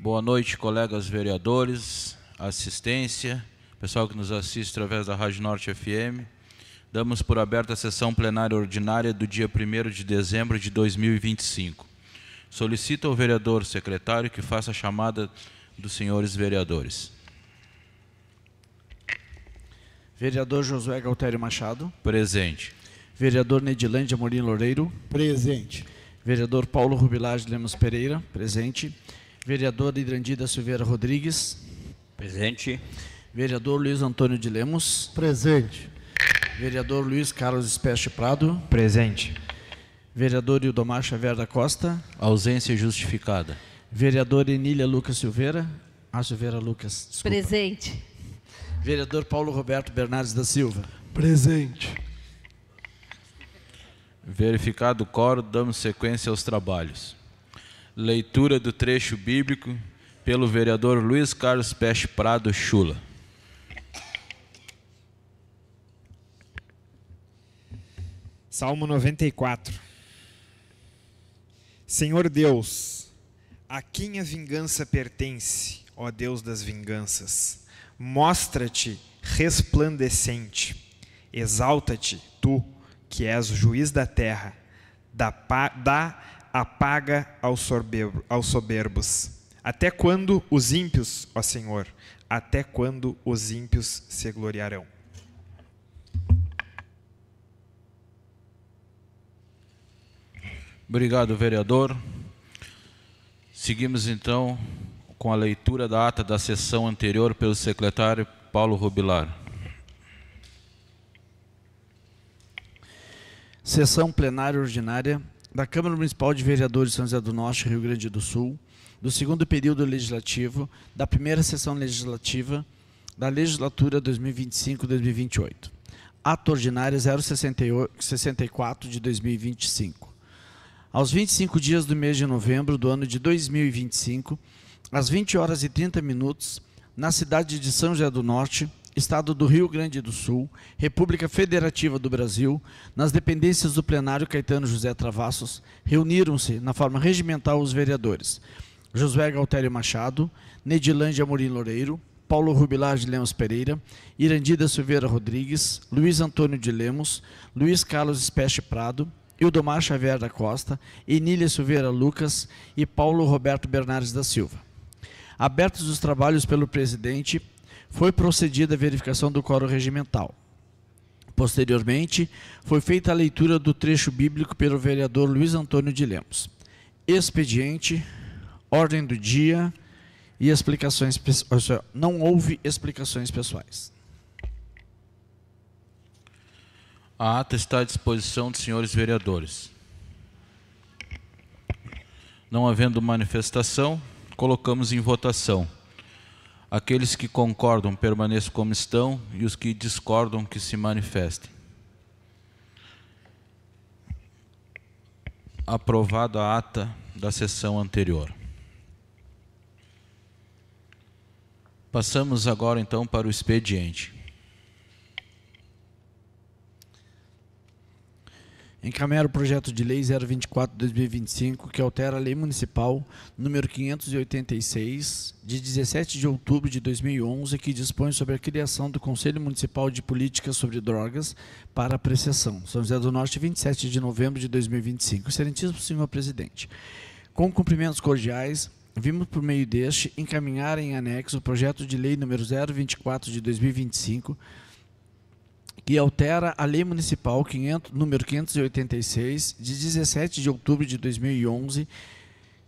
Boa noite, colegas vereadores, assistência, pessoal que nos assiste através da Rádio Norte FM. Damos por aberta a sessão plenária ordinária do dia 1º de dezembro de 2025. Solicito ao vereador secretário que faça a chamada dos senhores vereadores. Vereador Josué Galtério Machado. Presente. Vereador Nedilândia Amorim Loureiro. Presente. Vereador Paulo Rubilar de Lemos Pereira. Presente. Vereador Idrandida Silveira Rodrigues. Presente. Vereador Luiz Antônio de Lemos. Presente. Vereador Luiz Carlos Espeste Prado. Presente. Vereador Ildomar Xavier da Costa. Ausência justificada. Vereador Enília Lucas Silveira. Silveira Lucas, desculpa. Presente. Vereador Paulo Roberto Bernardes da Silva. Presente. Verificado o quórum, damos sequência aos trabalhos. Leitura do trecho bíblico pelo vereador Luiz Carlos Peste Prado Chula. Salmo 94. Senhor Deus, a quem a vingança pertence, ó Deus das vinganças? Mostra-te resplandecente, exalta-te, tu, que és o juiz da terra, dá a paga aos soberbos. Até quando os ímpios, ó Senhor, até quando os ímpios se gloriarão? Obrigado, vereador. Seguimos, então, com a leitura da ata da sessão anterior pelo secretário Paulo Rubilar. Sessão plenária ordinária da Câmara Municipal de Vereadores de São José do Norte, Rio Grande do Sul, do segundo período legislativo, da primeira sessão legislativa da legislatura 2025-2028. Ato ordinário 064 de 2025. Aos 25 dias do mês de novembro do ano de 2025, às 20h30, na cidade de São José do Norte, Estado do Rio Grande do Sul, República Federativa do Brasil, nas dependências do plenário Caetano José Travassos, reuniram-se, na forma regimental, os vereadores Josué Galtério Machado, Nedilândia Amorim Loureiro, Paulo Rubilar de Lemos Pereira, Irandida Silveira Rodrigues, Luiz Antônio de Lemos, Luiz Carlos Espeste Prado, Ildomar Xavier da Costa, Enília Silveira Lucas e Paulo Roberto Bernardes da Silva. Abertos os trabalhos pelo presidente, foi procedida a verificação do quórum regimental. Posteriormente, foi feita a leitura do trecho bíblico pelo vereador Luiz Antônio de Lemos. Expediente, ordem do dia e explicações pessoais. Não houve explicações pessoais. A ata está à disposição dos senhores vereadores. Não havendo manifestação, colocamos em votação. Aqueles que concordam permaneçam como estão e os que discordam que se manifestem. Aprovada a ata da sessão anterior. Passamos agora então para o expediente. Encaminhar o projeto de lei 024/2025, que altera a lei municipal número 586, de 17 de outubro de 2011, que dispõe sobre a criação do Conselho Municipal de Políticas sobre Drogas para apreciação. São José do Norte, 27 de novembro de 2025. Excelentíssimo senhor presidente, com cumprimentos cordiais, vimos por meio deste encaminhar em anexo o projeto de lei número 024 de 2025, que altera a Lei Municipal número 586, de 17 de outubro de 2011,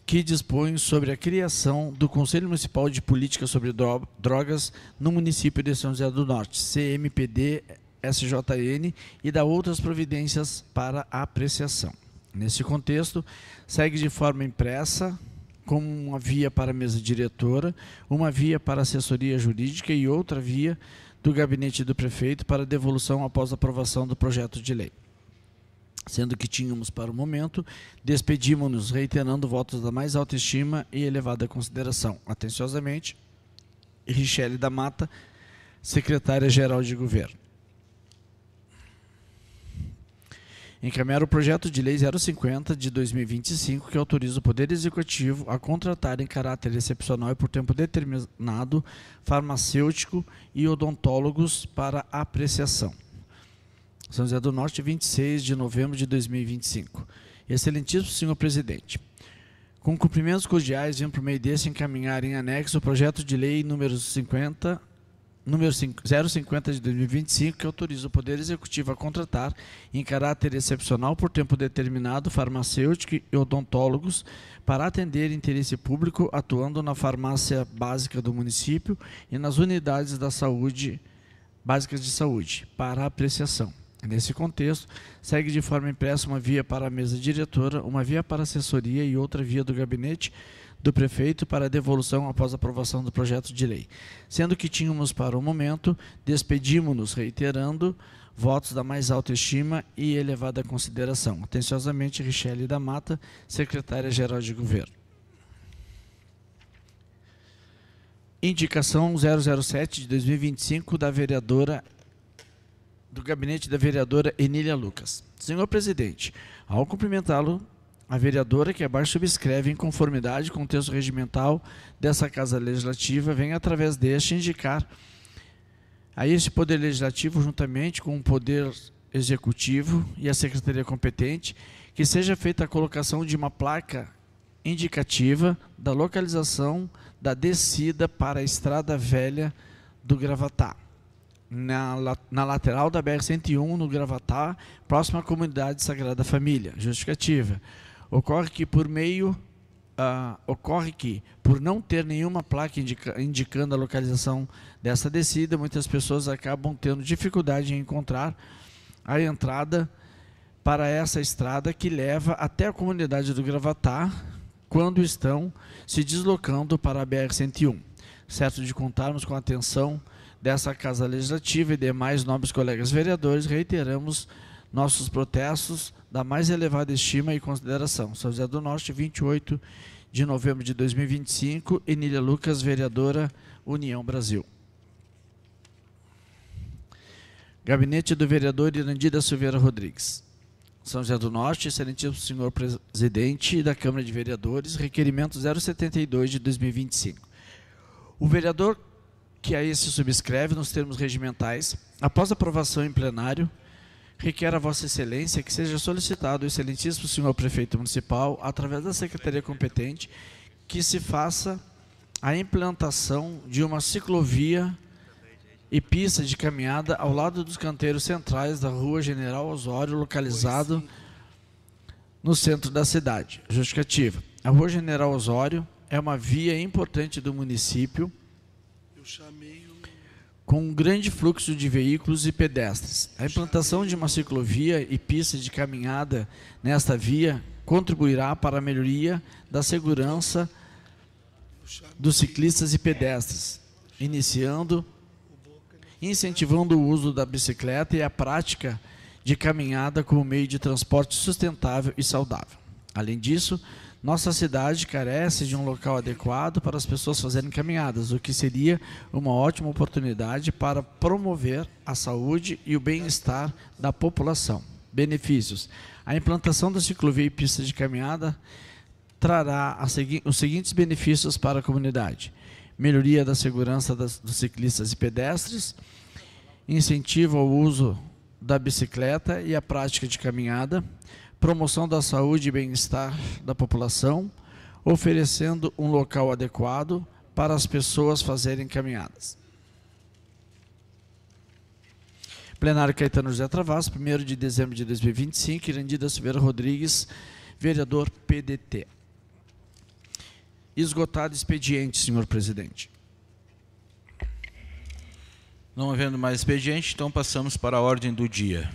que dispõe sobre a criação do Conselho Municipal de Políticas sobre Drogas no município de São José do Norte, CMPD-SJN, e da outras providências para apreciação. Nesse contexto, segue de forma impressa, como uma via para a mesa diretora, uma via para a assessoria jurídica e outra via do gabinete do prefeito para devolução após a aprovação do projeto de lei. Sendo que tínhamos, para o momento, despedimos-nos reiterando votos da mais alta estima e elevada consideração. Atenciosamente, Richelle da Mata, Secretária-Geral de Governo. encaminhar o projeto de lei 050 de 2025, que autoriza o Poder Executivo a contratar em caráter excepcional e por tempo determinado farmacêutico e odontólogos para apreciação. São José do Norte, 26 de novembro de 2025. Excelentíssimo senhor presidente, com cumprimentos cordiais, venho por meio desse encaminhar em anexo o projeto de lei número 050 de 2025, que autoriza o Poder Executivo a contratar, em caráter excepcional, por tempo determinado, farmacêutico e odontólogos para atender interesse público, atuando na farmácia básica do município e nas unidades da saúde, básicas de saúde, para apreciação. Nesse contexto, segue de forma impressa uma via para a mesa diretora, uma via para a assessoria e outra via do gabinete do prefeito para devolução após a aprovação do projeto de lei. Sendo que tínhamos para o momento, despedimos-nos reiterando votos da mais alta estima e elevada consideração. Atenciosamente, Richelle da Mata, secretária-geral de governo. Indicação 007 de 2025 da vereadora do gabinete da vereadora Enília Lucas. Senhor presidente, ao cumprimentá-lo, a vereadora, que abaixo subscreve em conformidade com o texto regimental dessa Casa Legislativa, vem através deste indicar a este Poder Legislativo, juntamente com o Poder Executivo e a Secretaria competente, que seja feita a colocação de uma placa indicativa da localização da descida para a Estrada Velha do Gravatá, na lateral da BR-101, no Gravatá, próximo à comunidade Sagrada Família. Justificativa. Ocorre que, por não ter nenhuma placa indicando a localização dessa descida, muitas pessoas acabam tendo dificuldade em encontrar a entrada para essa estrada que leva até a comunidade do Gravatá, quando estão se deslocando para a BR-101. Certo de contarmos com a atenção dessa Casa Legislativa e demais nobres colegas vereadores, reiteramos nossos protestos da mais elevada estima e consideração. São José do Norte, 28 de novembro de 2025, Enília Lucas, vereadora, União Brasil. Gabinete do vereador Irandi da Silveira Rodrigues. São José do Norte, excelentíssimo senhor presidente da Câmara de Vereadores, requerimento 072 de 2025. O vereador que a esse subscreve nos termos regimentais, após aprovação em plenário, requer a Vossa Excelência que seja solicitado o excelentíssimo senhor prefeito municipal, através da secretaria competente, que se faça a implantação de uma ciclovia e pista de caminhada ao lado dos canteiros centrais da Rua General Osório, localizado no centro da cidade. Justificativa. A Rua General Osório é uma via importante do município, com um grande fluxo de veículos e pedestres. A implantação de uma ciclovia e pista de caminhada nesta via contribuirá para a melhoria da segurança dos ciclistas e pedestres, incentivando o uso da bicicleta e a prática de caminhada como meio de transporte sustentável e saudável. Além disso, nossa cidade carece de um local adequado para as pessoas fazerem caminhadas, o que seria uma ótima oportunidade para promover a saúde e o bem-estar da população. Benefícios. A implantação da ciclovia e pista de caminhada trará os seguintes benefícios para a comunidade: melhoria da segurança dos ciclistas e pedestres, incentivo ao uso da bicicleta e a prática de caminhada, promoção da saúde e bem-estar da população, oferecendo um local adequado para as pessoas fazerem caminhadas. Plenário Caetano José Travassos, 1º de dezembro de 2025, Irandi da Silveira Rodrigues, vereador PDT. Esgotado expediente, senhor presidente. Não havendo mais expediente, então passamos para a ordem do dia.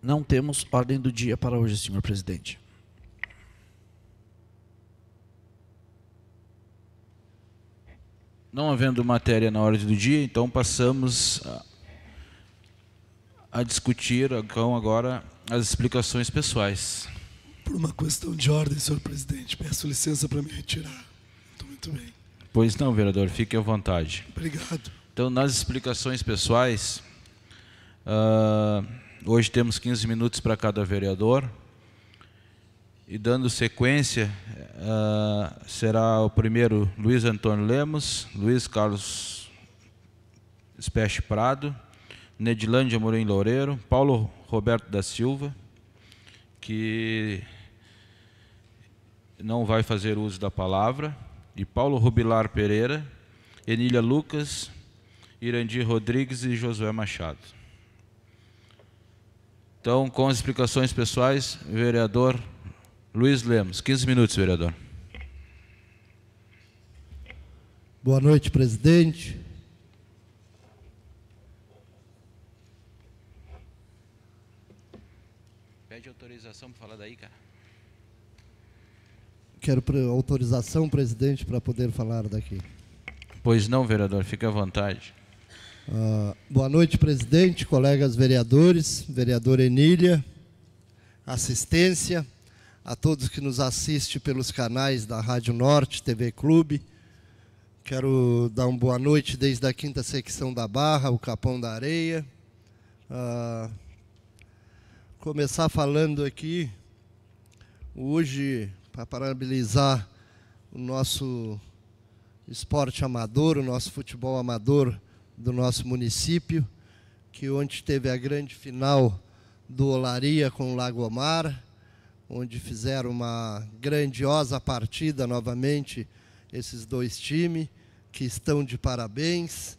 Não temos ordem do dia para hoje, senhor presidente. Não havendo matéria na ordem do dia, então passamos a discutir então, agora as explicações pessoais. Por uma questão de ordem, senhor presidente, peço licença para me retirar. Muito bem. Pois não, vereador, fique à vontade. Obrigado. Então, nas explicações pessoais, hoje temos 15 minutos para cada vereador. E dando sequência, será o primeiro Luiz Antônio Lemos, Luiz Carlos Speche Prado, Nedilândia Amorim Loureiro, Paulo Roberto da Silva, que não vai fazer uso da palavra, e Paulo Rubilar Pereira, Enília Lucas, Irandir Rodrigues e Josué Machado. Então, com as explicações pessoais, vereador Luiz Lemos. 15 minutos, vereador. Boa noite, presidente. Pede autorização para falar daí, cara. Quero autorização, presidente, para poder falar daqui. Pois não, vereador, fique à vontade. Boa noite, presidente, colegas vereadores, vereadora Enília, assistência, a todos que nos assistem pelos canais da Rádio Norte, TV Clube. Quero dar uma boa noite desde a 5ª secção da Barra, o Capão da Areia. Começar falando aqui, hoje, para parabenizar o nosso esporte amador, o nosso futebol amador do nosso município, que ontem teve a grande final do Olaria com o Lagomar, onde fizeram uma grandiosa partida novamente esses dois times, que estão de parabéns.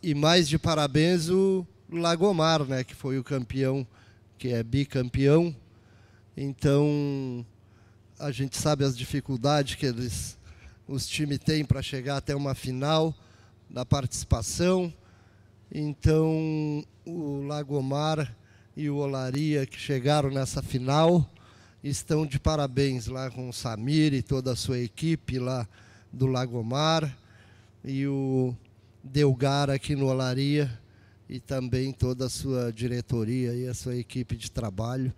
E mais de parabéns o Lagomar, né, que foi o campeão, que é bicampeão. Então, a gente sabe as dificuldades que os times têm para chegar até uma final da participação. Então, o Lagomar e o Olaria, que chegaram nessa final, estão de parabéns lá com o Samir e toda a sua equipe lá do Lagomar, e o Delgar aqui no Olaria, e também toda a sua diretoria e a sua equipe de trabalho,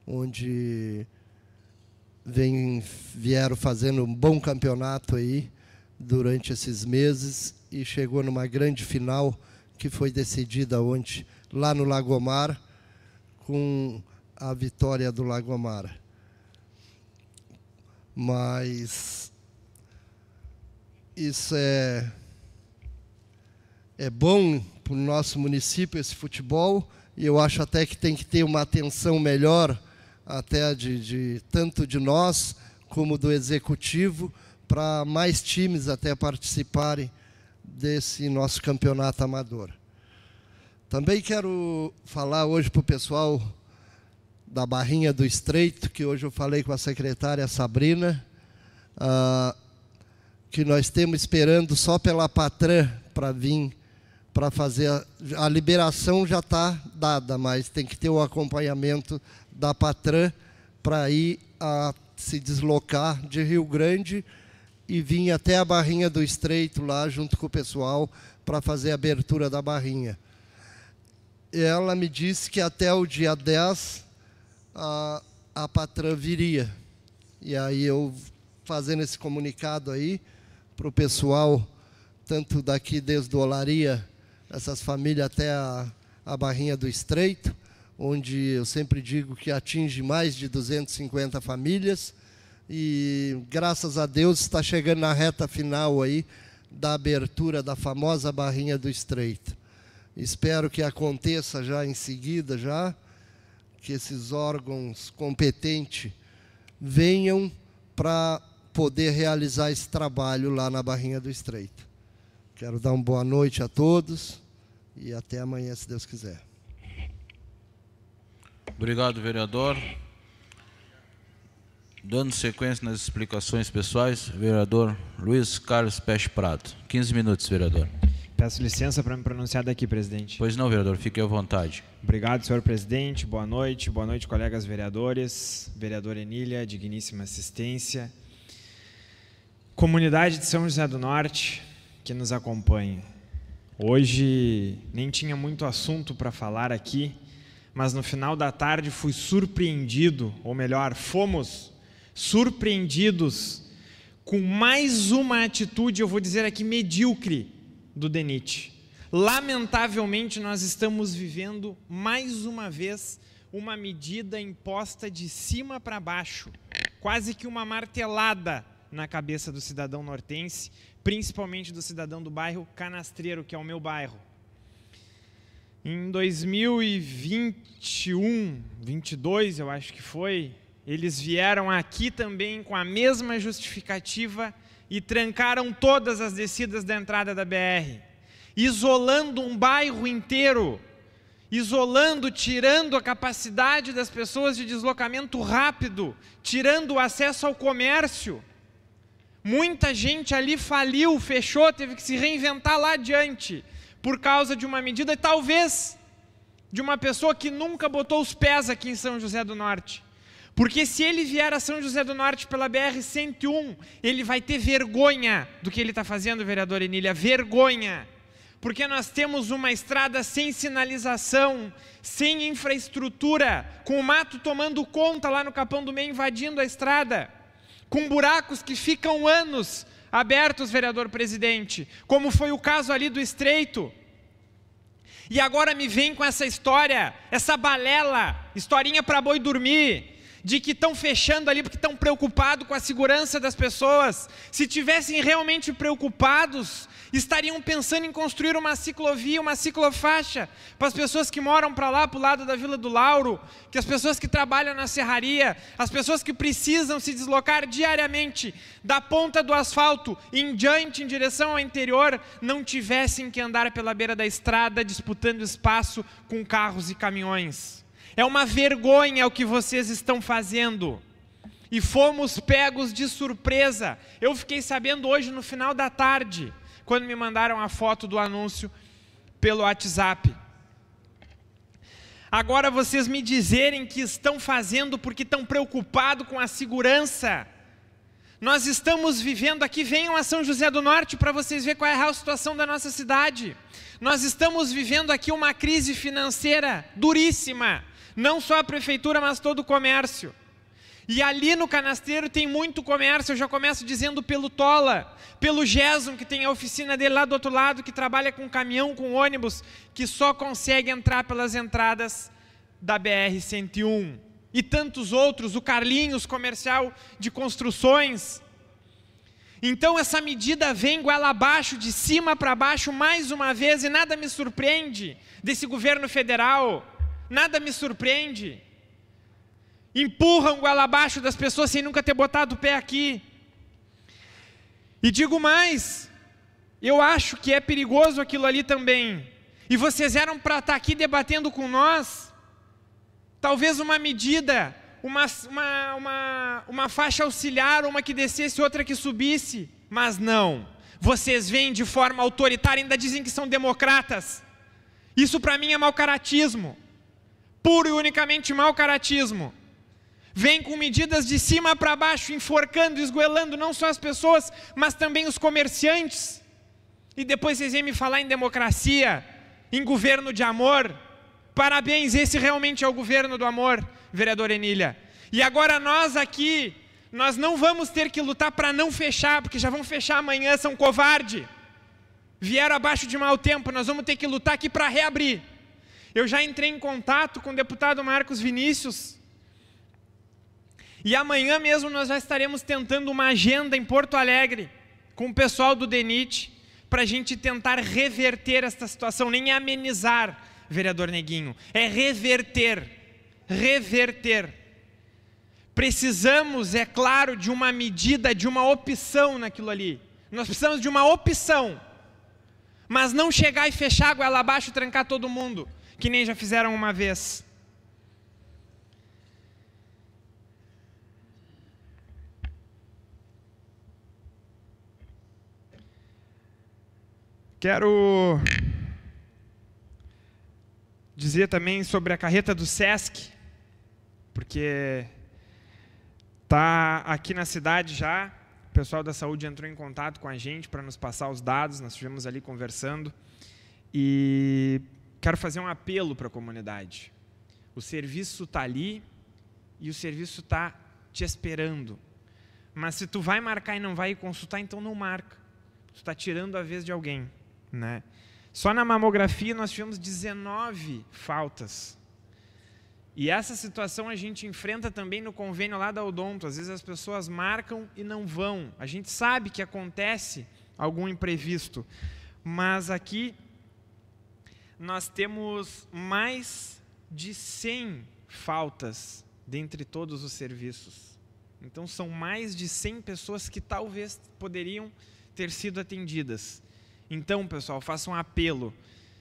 onde vieram fazendo um bom campeonato aí durante esses meses, e chegou numa grande final que foi decidida ontem lá no Lagomar, com a vitória do Lagomar. Mas isso é bom para o nosso município, esse futebol, e eu acho até que tem que ter uma atenção melhor, até tanto de nós como do executivo, para mais times até participarem desse nosso campeonato amador. Também quero falar hoje para o pessoal da Barrinha do Estreito, que hoje eu falei com a secretária Sabrina, que nós estamos esperando só pela Patran para vir, para fazer a liberação já está dada, mas tem que ter o acompanhamento da Patran para ir se deslocar de Rio Grande e vir até a Barrinha do Estreito lá junto com o pessoal para fazer a abertura da Barrinha. Ela me disse que até o dia 10 a Patran viria. E aí eu fazendo esse comunicado aí para o pessoal, tanto daqui desde o Olaria, essas famílias até a Barrinha do Estreito, onde eu sempre digo que atinge mais de 250 famílias, e graças a Deus está chegando na reta final aí da abertura da famosa Barrinha do Estreito. Espero que aconteça já em seguida, que esses órgãos competentes venham para poder realizar esse trabalho lá na Barrinha do Estreito. Quero dar uma boa noite a todos e até amanhã, se Deus quiser. Obrigado, vereador. Dando sequência nas explicações pessoais, vereador Luiz Carlos Speche Prado. 15 minutos, vereador. Peço licença para me pronunciar daqui, presidente. Pois não, vereador, fique à vontade. Obrigado, senhor presidente. Boa noite, colegas vereadores, vereadora Enília, digníssima assistência. Comunidade de São José do Norte, que nos acompanha. Hoje nem tinha muito assunto para falar aqui, mas no final da tarde fui surpreendido, ou melhor, fomos surpreendidos com mais uma atitude, eu vou dizer aqui, medíocre, do DENIT. Lamentavelmente, nós estamos vivendo, mais uma vez, uma medida imposta de cima para baixo, quase que uma martelada na cabeça do cidadão nortense, principalmente do cidadão do bairro Canastreiro, que é o meu bairro. Em 2021, 22, eu acho que foi, eles vieram aqui também com a mesma justificativa e trancaram todas as descidas da entrada da BR, isolando um bairro inteiro, isolando, tirando a capacidade das pessoas de deslocamento rápido, tirando o acesso ao comércio. Muita gente ali faliu, fechou, teve que se reinventar lá adiante, por causa de uma medida, talvez, de uma pessoa que nunca botou os pés aqui em São José do Norte. Porque se ele vier a São José do Norte pela BR-101, ele vai ter vergonha do que ele está fazendo, vereador Enília, vergonha. Porque nós temos uma estrada sem sinalização, sem infraestrutura, com o mato tomando conta lá no Capão do Meio, invadindo a estrada, com buracos que ficam anos abertos, vereador presidente, como foi o caso ali do Estreito. E agora me vem com essa história, essa balela, historinha para boi dormir, de que estão fechando ali porque estão preocupados com a segurança das pessoas. Se tivessem realmente preocupados, estariam pensando em construir uma ciclovia, uma ciclofaixa, para as pessoas que moram para lá, para o lado da Vila do Lauro, que as pessoas que trabalham na serraria, as pessoas que precisam se deslocar diariamente da ponta do asfalto em diante, em direção ao interior, não tivessem que andar pela beira da estrada, disputando espaço com carros e caminhões. É uma vergonha o que vocês estão fazendo. E fomos pegos de surpresa. Eu fiquei sabendo hoje no final da tarde, quando me mandaram a foto do anúncio pelo WhatsApp. Agora vocês me dizerem que estão fazendo porque estão preocupados com a segurança. Nós estamos vivendo aqui, venham a São José do Norte para vocês verem qual é a real situação da nossa cidade. Nós estamos vivendo aqui uma crise financeira duríssima. Não só a prefeitura, mas todo o comércio. E ali no Canastreiro tem muito comércio, eu já começo dizendo pelo Tola, pelo Gerson, que tem a oficina dele lá do outro lado, que trabalha com caminhão, com ônibus, que só consegue entrar pelas entradas da BR-101. E tantos outros, o Carlinhos, comercial de construções. Então essa medida vem goela abaixo, de cima para baixo, mais uma vez, e nada me surpreende desse governo federal. Nada me surpreende. Empurram goela abaixo das pessoas sem nunca ter botado o pé aqui. E digo mais, eu acho que é perigoso aquilo ali também. E vocês eram para estar aqui debatendo com nós, talvez uma medida, uma faixa auxiliar, uma que descesse, outra que subisse. Mas não, vocês vêm de forma autoritária, ainda dizem que são democratas. Isso para mim é mau caratismo. Puro e unicamente mau caratismo. Vem com medidas de cima para baixo, enforcando, esgoelando não só as pessoas, mas também os comerciantes. E depois vocês vêm me falar em democracia, em governo de amor. Parabéns, esse realmente é o governo do amor, vereador Enília. E agora nós aqui, nós não vamos ter que lutar para não fechar, porque já vão fechar amanhã, são covarde. Vieram abaixo de mau tempo, nós vamos ter que lutar aqui para reabrir. Eu já entrei em contato com o deputado Marcos Vinícius. E amanhã mesmo nós já estaremos tentando uma agenda em Porto Alegre, com o pessoal do DENIT, para a gente tentar reverter esta situação, nem amenizar, vereador Neguinho, é reverter, reverter. Precisamos, é claro, de uma medida, de uma opção naquilo ali. Nós precisamos de uma opção, mas não chegar e fechar a goela abaixo e trancar todo mundo, que nem já fizeram uma vez. Quero dizer também sobre a carreta do Sesc, porque está aqui na cidade já, o pessoal da saúde entrou em contato com a gente para nos passar os dados, nós estivemos ali conversando, e quero fazer um apelo para a comunidade. O serviço está ali e o serviço está te esperando, mas se tu vai marcar e não vai consultar, então não marca, tu está tirando a vez de alguém. né? Só na mamografia nós tivemos 19 faltas. E essa situação a gente enfrenta também no convênio lá da Odonto. Às vezes as pessoas marcam e não vão. A gente sabe que acontece algum imprevisto, mas aqui nós temos mais de 100 faltas dentre todos os serviços. Então são mais de 100 pessoas que talvez poderiam ter sido atendidas. Então, pessoal, façam um apelo.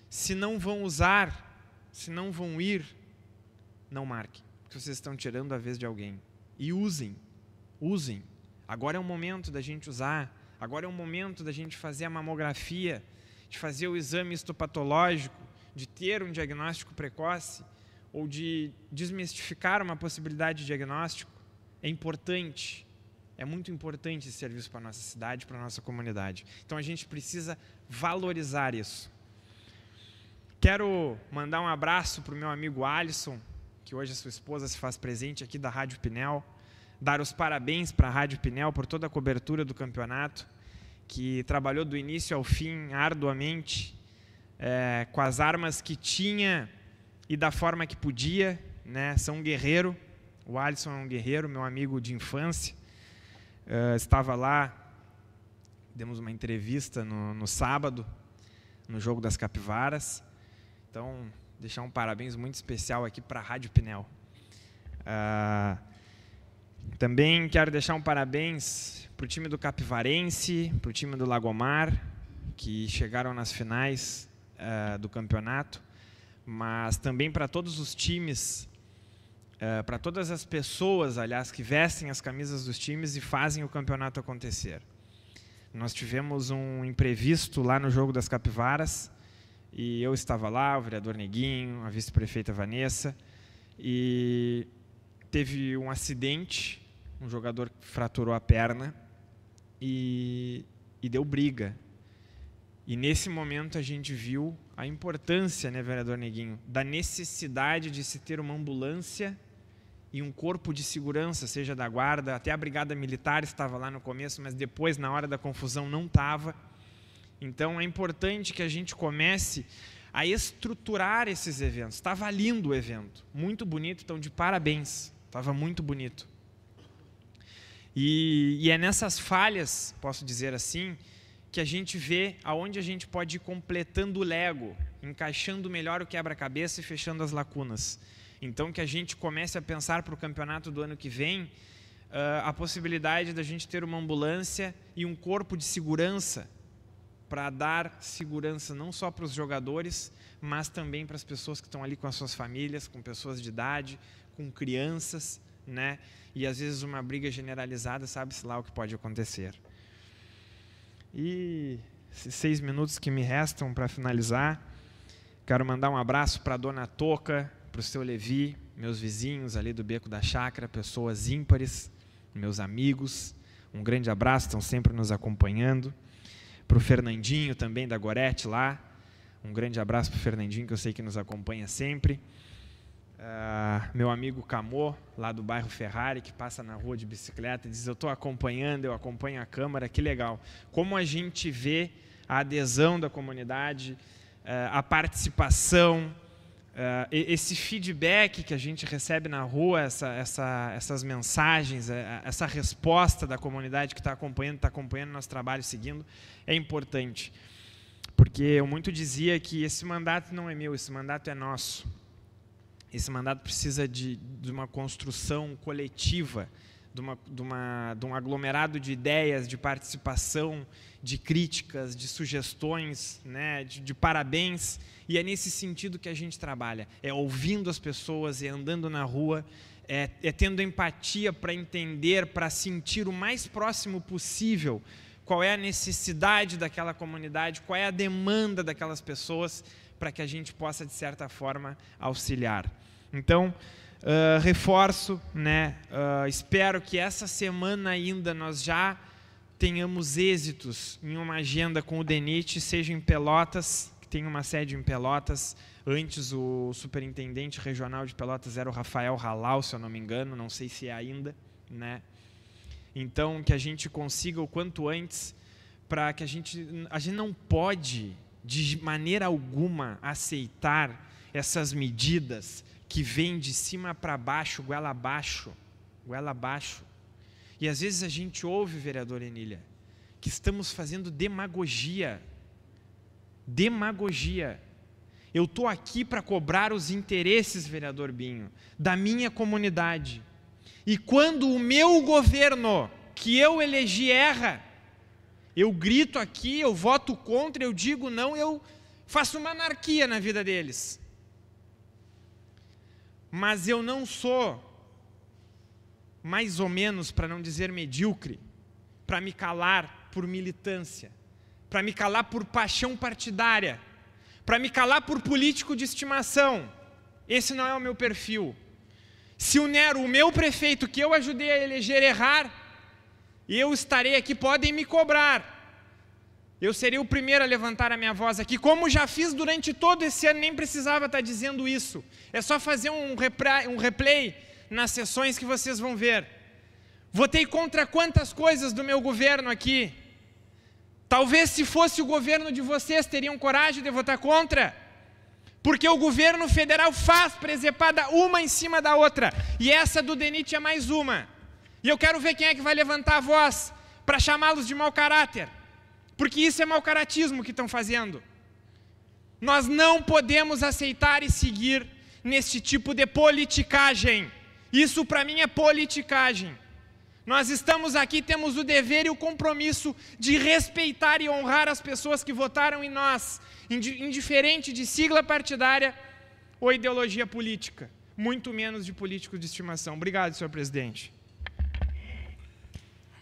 Se não vão usar, se não vão ir, não marquem, porque vocês estão tirando a vez de alguém. E usem, usem. Agora é o momento da gente usar, agora é o momento da gente fazer a mamografia, de fazer o exame histopatológico, de ter um diagnóstico precoce, ou de desmistificar uma possibilidade de diagnóstico. É importante, é muito importante esse serviço para a nossa cidade, para a nossa comunidade. Então a gente precisa valorizar isso. Quero mandar um abraço para o meu amigo Alisson, que hoje a sua esposa se faz presente aqui da Rádio Pinel, dar os parabéns para a Rádio Pinel por toda a cobertura do campeonato, que trabalhou do início ao fim arduamente, com as armas que tinha e da forma que podia, né? São um guerreiro, o Alisson é um guerreiro, meu amigo de infância, estava lá, demos uma entrevista no sábado, no jogo das Capivaras, então deixar um parabéns muito especial aqui para a Rádio Pinel. Também quero deixar um parabéns para o time do Capivarense, para o time do Lagomar, que chegaram nas finais do campeonato, mas também para todos os times, para todas as pessoas, aliás, que vestem as camisas dos times e fazem o campeonato acontecer. Nós tivemos um imprevisto lá no jogo das Capivaras, e eu estava lá, o vereador Neguinho, a vice-prefeita Vanessa, e teve um acidente, um jogador fraturou a perna e deu briga. E nesse momento a gente viu a importância, né, vereador Neguinho, da necessidade de se ter uma ambulância e um corpo de segurança, seja da guarda, até a brigada militar estava lá no começo, mas depois, na hora da confusão, não estava. Então é importante que a gente comece a estruturar esses eventos. Estava lindo o evento, muito bonito, então de parabéns, estava muito bonito. E é nessas falhas, posso dizer assim, que a gente vê aonde a gente pode ir completando o Lego, encaixando melhor o quebra-cabeça e fechando as lacunas. Então que a gente comece a pensar para o campeonato do ano que vem a possibilidade da gente ter uma ambulância e um corpo de segurança para dar segurança não só para os jogadores, mas também para as pessoas que estão ali com as suas famílias, com pessoas de idade, com crianças, né? E às vezes uma briga generalizada, sabe-se lá o que pode acontecer. E esses 6 minutos que me restam para finalizar, quero mandar um abraço para a dona Toca, para o seu Levi, meus vizinhos ali do Beco da Chácara, pessoas ímpares, meus amigos, um grande abraço, estão sempre nos acompanhando. Para o Fernandinho também, da Gorete lá, um grande abraço para o Fernandinho, que eu sei que nos acompanha sempre. Meu amigo Camô, lá do bairro Ferrari, que passa na rua de bicicleta, diz: eu estou acompanhando, eu acompanho a Câmara, que legal. Como a gente vê a adesão da comunidade, a participação, esse feedback que a gente recebe na rua, essas mensagens, essa resposta da comunidade que está acompanhando nosso trabalho, seguindo, é importante. Porque eu muito dizia que esse mandato não é meu, esse mandato é nosso. Esse mandato precisa de uma construção coletiva, de um aglomerado de ideias, de participação, de críticas, de sugestões, né, de parabéns. E é nesse sentido que a gente trabalha. É ouvindo as pessoas, é andando na rua, é tendo empatia para entender, para sentir o mais próximo possível qual é a necessidade daquela comunidade, qual é a demanda daquelas pessoas, para que a gente possa, de certa forma, auxiliar. Então, reforço, né, espero que essa semana ainda nós já tenhamos êxitos em uma agenda com o DENIT, seja em Pelotas, que tem uma sede em Pelotas. Antes o superintendente regional de Pelotas era o Rafael Halal, se eu não me engano, não sei se é ainda, né? Então, que a gente consiga o quanto antes, para que a gente não pode de maneira alguma aceitar essas medidas que vêm de cima para baixo, goela abaixo, goela abaixo. E às vezes a gente ouve, vereador Enília, que estamos fazendo demagogia. Demagogia. Eu estou aqui para cobrar os interesses, vereador Binho, da minha comunidade. E quando o meu governo, que eu elegi, erra, eu grito aqui, eu voto contra, eu digo não, eu faço uma anarquia na vida deles. Mas eu não sou, mais ou menos, para não dizer medíocre, para me calar por militância, para me calar por paixão partidária, para me calar por político de estimação. Esse não é o meu perfil. Se o Nero, o meu prefeito, que eu ajudei a eleger, errar, eu estarei aqui, podem me cobrar. Eu serei o primeiro a levantar a minha voz aqui, como já fiz durante todo esse ano, nem precisava estar dizendo isso. É só fazer um replay nas sessões que vocês vão ver. Votei contra quantas coisas do meu governo aqui? Talvez se fosse o governo de vocês, teriam coragem de votar contra? Porque o governo federal faz presepada uma em cima da outra. E essa do DENIT é mais uma. E eu quero ver quem é que vai levantar a voz para chamá-los de mau caráter. Porque isso é mau caratismo que estão fazendo. Nós não podemos aceitar e seguir nesse tipo de politicagem. Isso para mim é politicagem. Nós estamos aqui, temos o dever e o compromisso de respeitar e honrar as pessoas que votaram em nós, indiferente de sigla partidária ou ideologia política, muito menos de políticos de estimação. Obrigado, senhor presidente.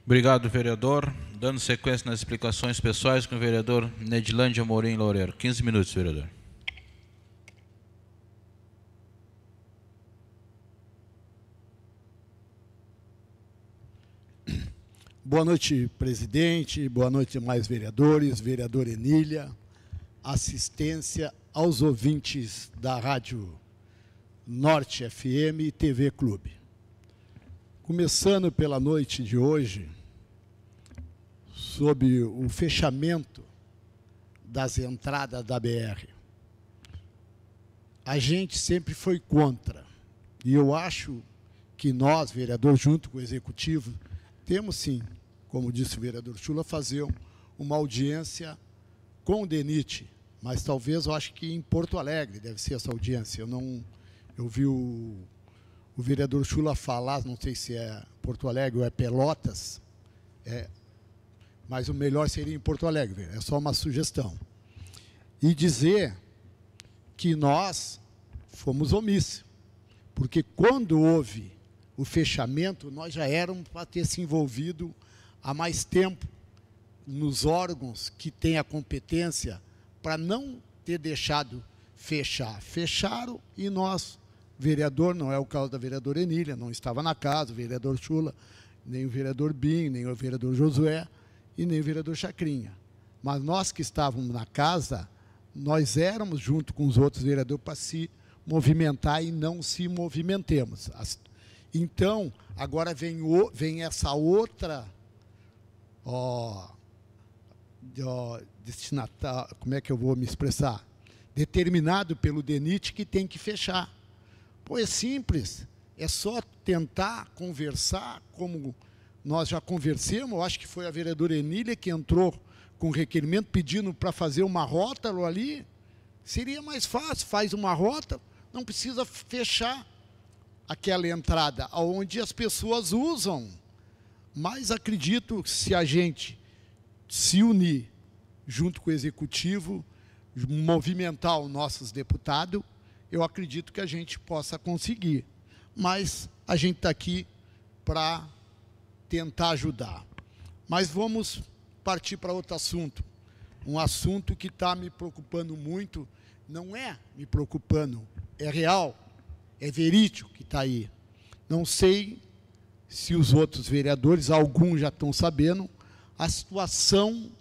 Obrigado, vereador. Dando sequência nas explicações pessoais com o vereador Nedilândia Amorim Loureiro. 15 minutos, vereador. Boa noite, presidente. Boa noite, demais vereadores, vereador Enília, assistência aos ouvintes da Rádio Norte FM e TV Clube. Começando pela noite de hoje, sobre o fechamento das entradas da BR. A gente sempre foi contra. E eu acho que nós, vereador, junto com o Executivo, temos sim, como disse o vereador Chula, fazer uma audiência com o DENIT. Mas talvez, eu acho que em Porto Alegre deve ser essa audiência. Eu vi o vereador Chula falar, não sei se é Porto Alegre ou é Pelotas, mas o melhor seria em Porto Alegre, é só uma sugestão. E dizer que nós fomos omissos, porque quando houve o fechamento, nós já éramos para ter se envolvido há mais tempo nos órgãos que têm a competência para não ter deixado fechar. Fecharam e nós, vereador, não é o caso da vereadora Enília, não estava na casa, o vereador Chula, nem o vereador Bim, nem o vereador Josué e nem o vereador Chacrinha. Mas nós que estávamos na casa, nós éramos, junto com os outros vereadores, para se movimentar e não se movimentemos. Então, agora vem essa outra destinatária, como é que eu vou me expressar? Determinado pelo DENIT que tem que fechar. Pô, é simples, é só tentar conversar, como nós já conversamos, eu acho que foi a vereadora Enília que entrou com requerimento pedindo para fazer uma rota ali, seria mais fácil, faz uma rota, não precisa fechar aquela entrada, onde as pessoas usam. Mas acredito que se a gente se unir junto com o Executivo, movimentar os nossos deputados, eu acredito que a gente possa conseguir. Mas a gente está aqui para tentar ajudar. Mas vamos partir para outro assunto. Um assunto que está me preocupando muito, não é me preocupando, é real, é verídico que está aí. Não sei se os outros vereadores, alguns já estão sabendo, a situação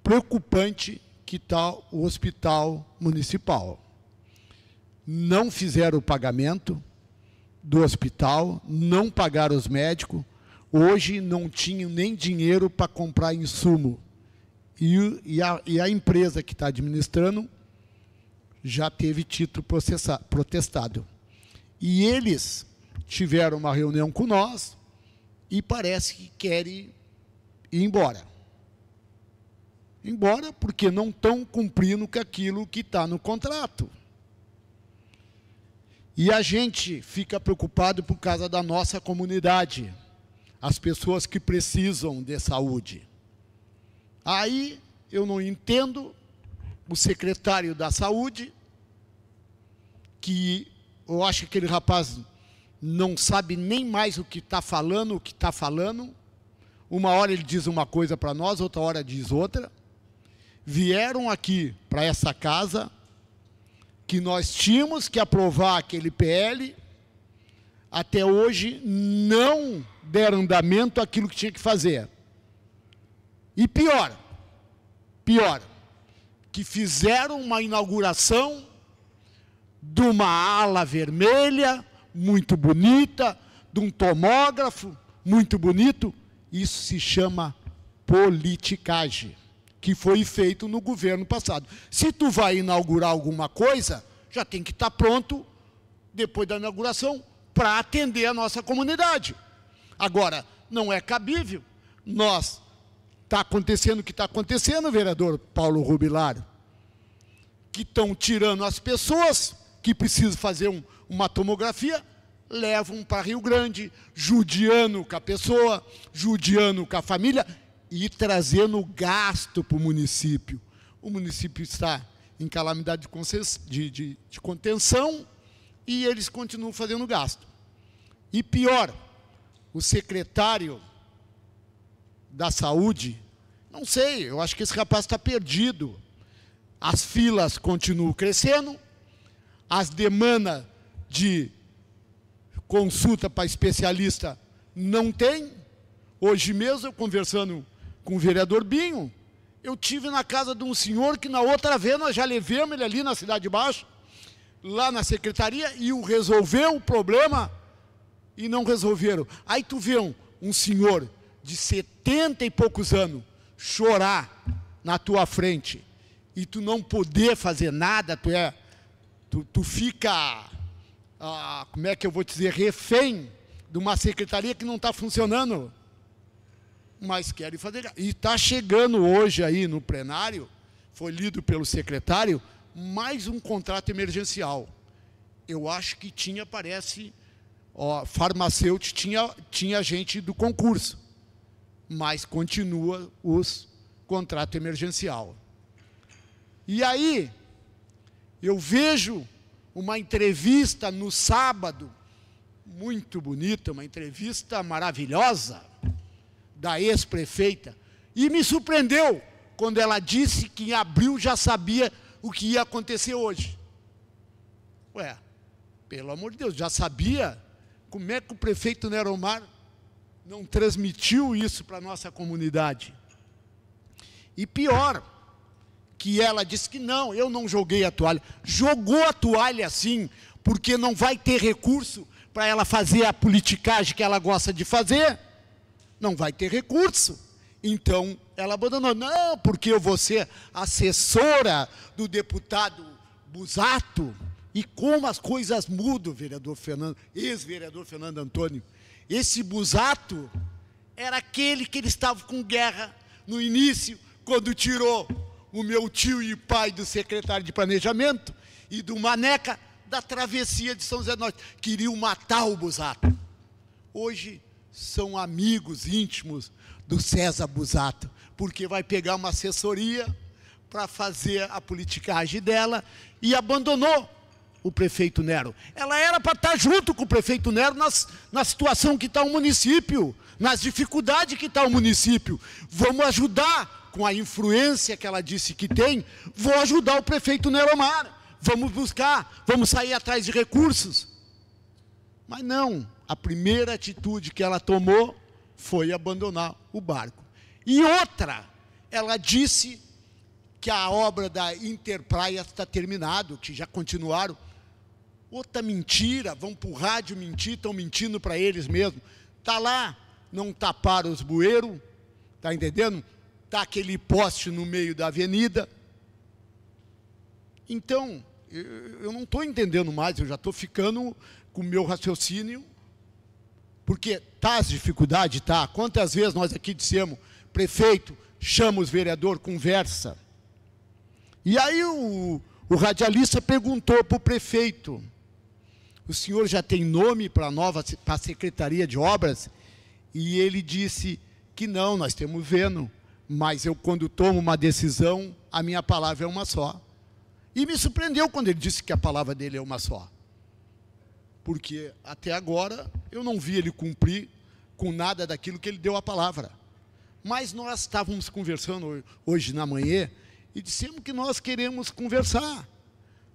preocupante que está o hospital municipal. Não fizeram o pagamento do hospital, não pagaram os médicos, hoje não tinham nem dinheiro para comprar insumo. E a empresa que está administrando já teve título protestado. E eles tiveram uma reunião com nós e parece que querem ir embora. Embora porque não estão cumprindo com aquilo que está no contrato. E a gente fica preocupado por causa da nossa comunidade, as pessoas que precisam de saúde. Aí eu não entendo o secretário da saúde, que eu acho que aquele rapaz não sabe nem mais o que está falando, Uma hora ele diz uma coisa para nós, outra hora diz outra. Vieram aqui para essa casa, que nós tínhamos que aprovar aquele PL, até hoje não deram andamento àquilo que tinha que fazer. E pior, que fizeram uma inauguração de uma ala vermelha, muito bonita, de um tomógrafo, muito bonito. Isso se chama politicagem, que foi feito no governo passado. Se tu vai inaugurar alguma coisa, já tem que estar pronto, depois da inauguração, para atender a nossa comunidade. Agora, não é cabível. Está acontecendo o que está acontecendo, vereador Paulo Rubilar, que estão tirando as pessoas que precisam fazer uma tomografia, levam para Rio Grande, judiando com a pessoa, judiando com a família e trazendo gasto para o município. O município está em calamidade de contenção e eles continuam fazendo gasto. E pior, o secretário da saúde, não sei, eu acho que esse rapaz está perdido. As filas continuam crescendo, as demandas de consulta para especialista não tem. Hoje mesmo, eu conversando com o vereador Binho, eu tive na casa de um senhor que na outra vez nós já levamos ele ali na Cidade de Baixo, lá na secretaria, e o resolveu o problema e não resolveram. Aí tu vê um senhor de 70 e poucos anos chorar na tua frente e tu não poder fazer nada, tu fica, como é que eu vou dizer, refém de uma secretaria que não está funcionando, mas querem fazer. E está chegando hoje aí no plenário, foi lido pelo secretário, mais um contrato emergencial. Eu acho que parece, farmacêutico tinha gente do concurso, mas continua os contrato emergencial. E aí, eu vejo uma entrevista no sábado, muito bonita, uma entrevista maravilhosa, da ex-prefeita, e me surpreendeu quando ela disse que em abril já sabia o que ia acontecer hoje. Ué, pelo amor de Deus, já sabia? Como é que o prefeito Neromar não transmitiu isso para a nossa comunidade? E pior, que ela disse que não, eu não joguei a toalha. Jogou a toalha sim, porque não vai ter recurso para ela fazer a politicagem que ela gosta de fazer. Não vai ter recurso. Então, ela abandonou. Não, porque eu vou ser assessora do deputado Busato. E como as coisas mudam, vereador Fernando, ex-vereador Fernando Antônio. Esse Busato era aquele que ele estava com guerra no início, quando tirou o meu tio e pai do secretário de planejamento e do Maneca da travessia de São José do Norte. Queriam matar o Busato. Hoje são amigos íntimos do César Busato, porque vai pegar uma assessoria para fazer a politicagem dela e abandonou o prefeito Nero. Ela era para estar junto com o prefeito Nero na situação que está o município, nas dificuldades que está o município. Vamos ajudar com a influência que ela disse que tem, vou ajudar o prefeito Neromar. Vamos buscar, vamos sair atrás de recursos. Mas não, a primeira atitude que ela tomou foi abandonar o barco. E outra, ela disse que a obra da Interpraia está terminada, que já continuaram. Outra mentira, vão para o rádio mentir, estão mentindo para eles mesmos. Está lá, não taparam os bueiros, está entendendo? está aquele poste no meio da avenida. Então, eu não estou entendendo mais, eu já estou ficando com o meu raciocínio, porque tá as dificuldades, tá? Quantas vezes nós aqui dissemos, prefeito, chama os vereadores, conversa. E aí o radialista perguntou para o prefeito, o senhor já tem nome para a Secretaria de Obras? E ele disse que não, nós estamos vendo, mas eu, quando tomo uma decisão, a minha palavra é uma só. E me surpreendeu quando ele disse que a palavra dele é uma só. Porque até agora eu não vi ele cumprir com nada daquilo que ele deu a palavra. Mas nós estávamos conversando hoje na manhã e dissemos que nós queremos conversar.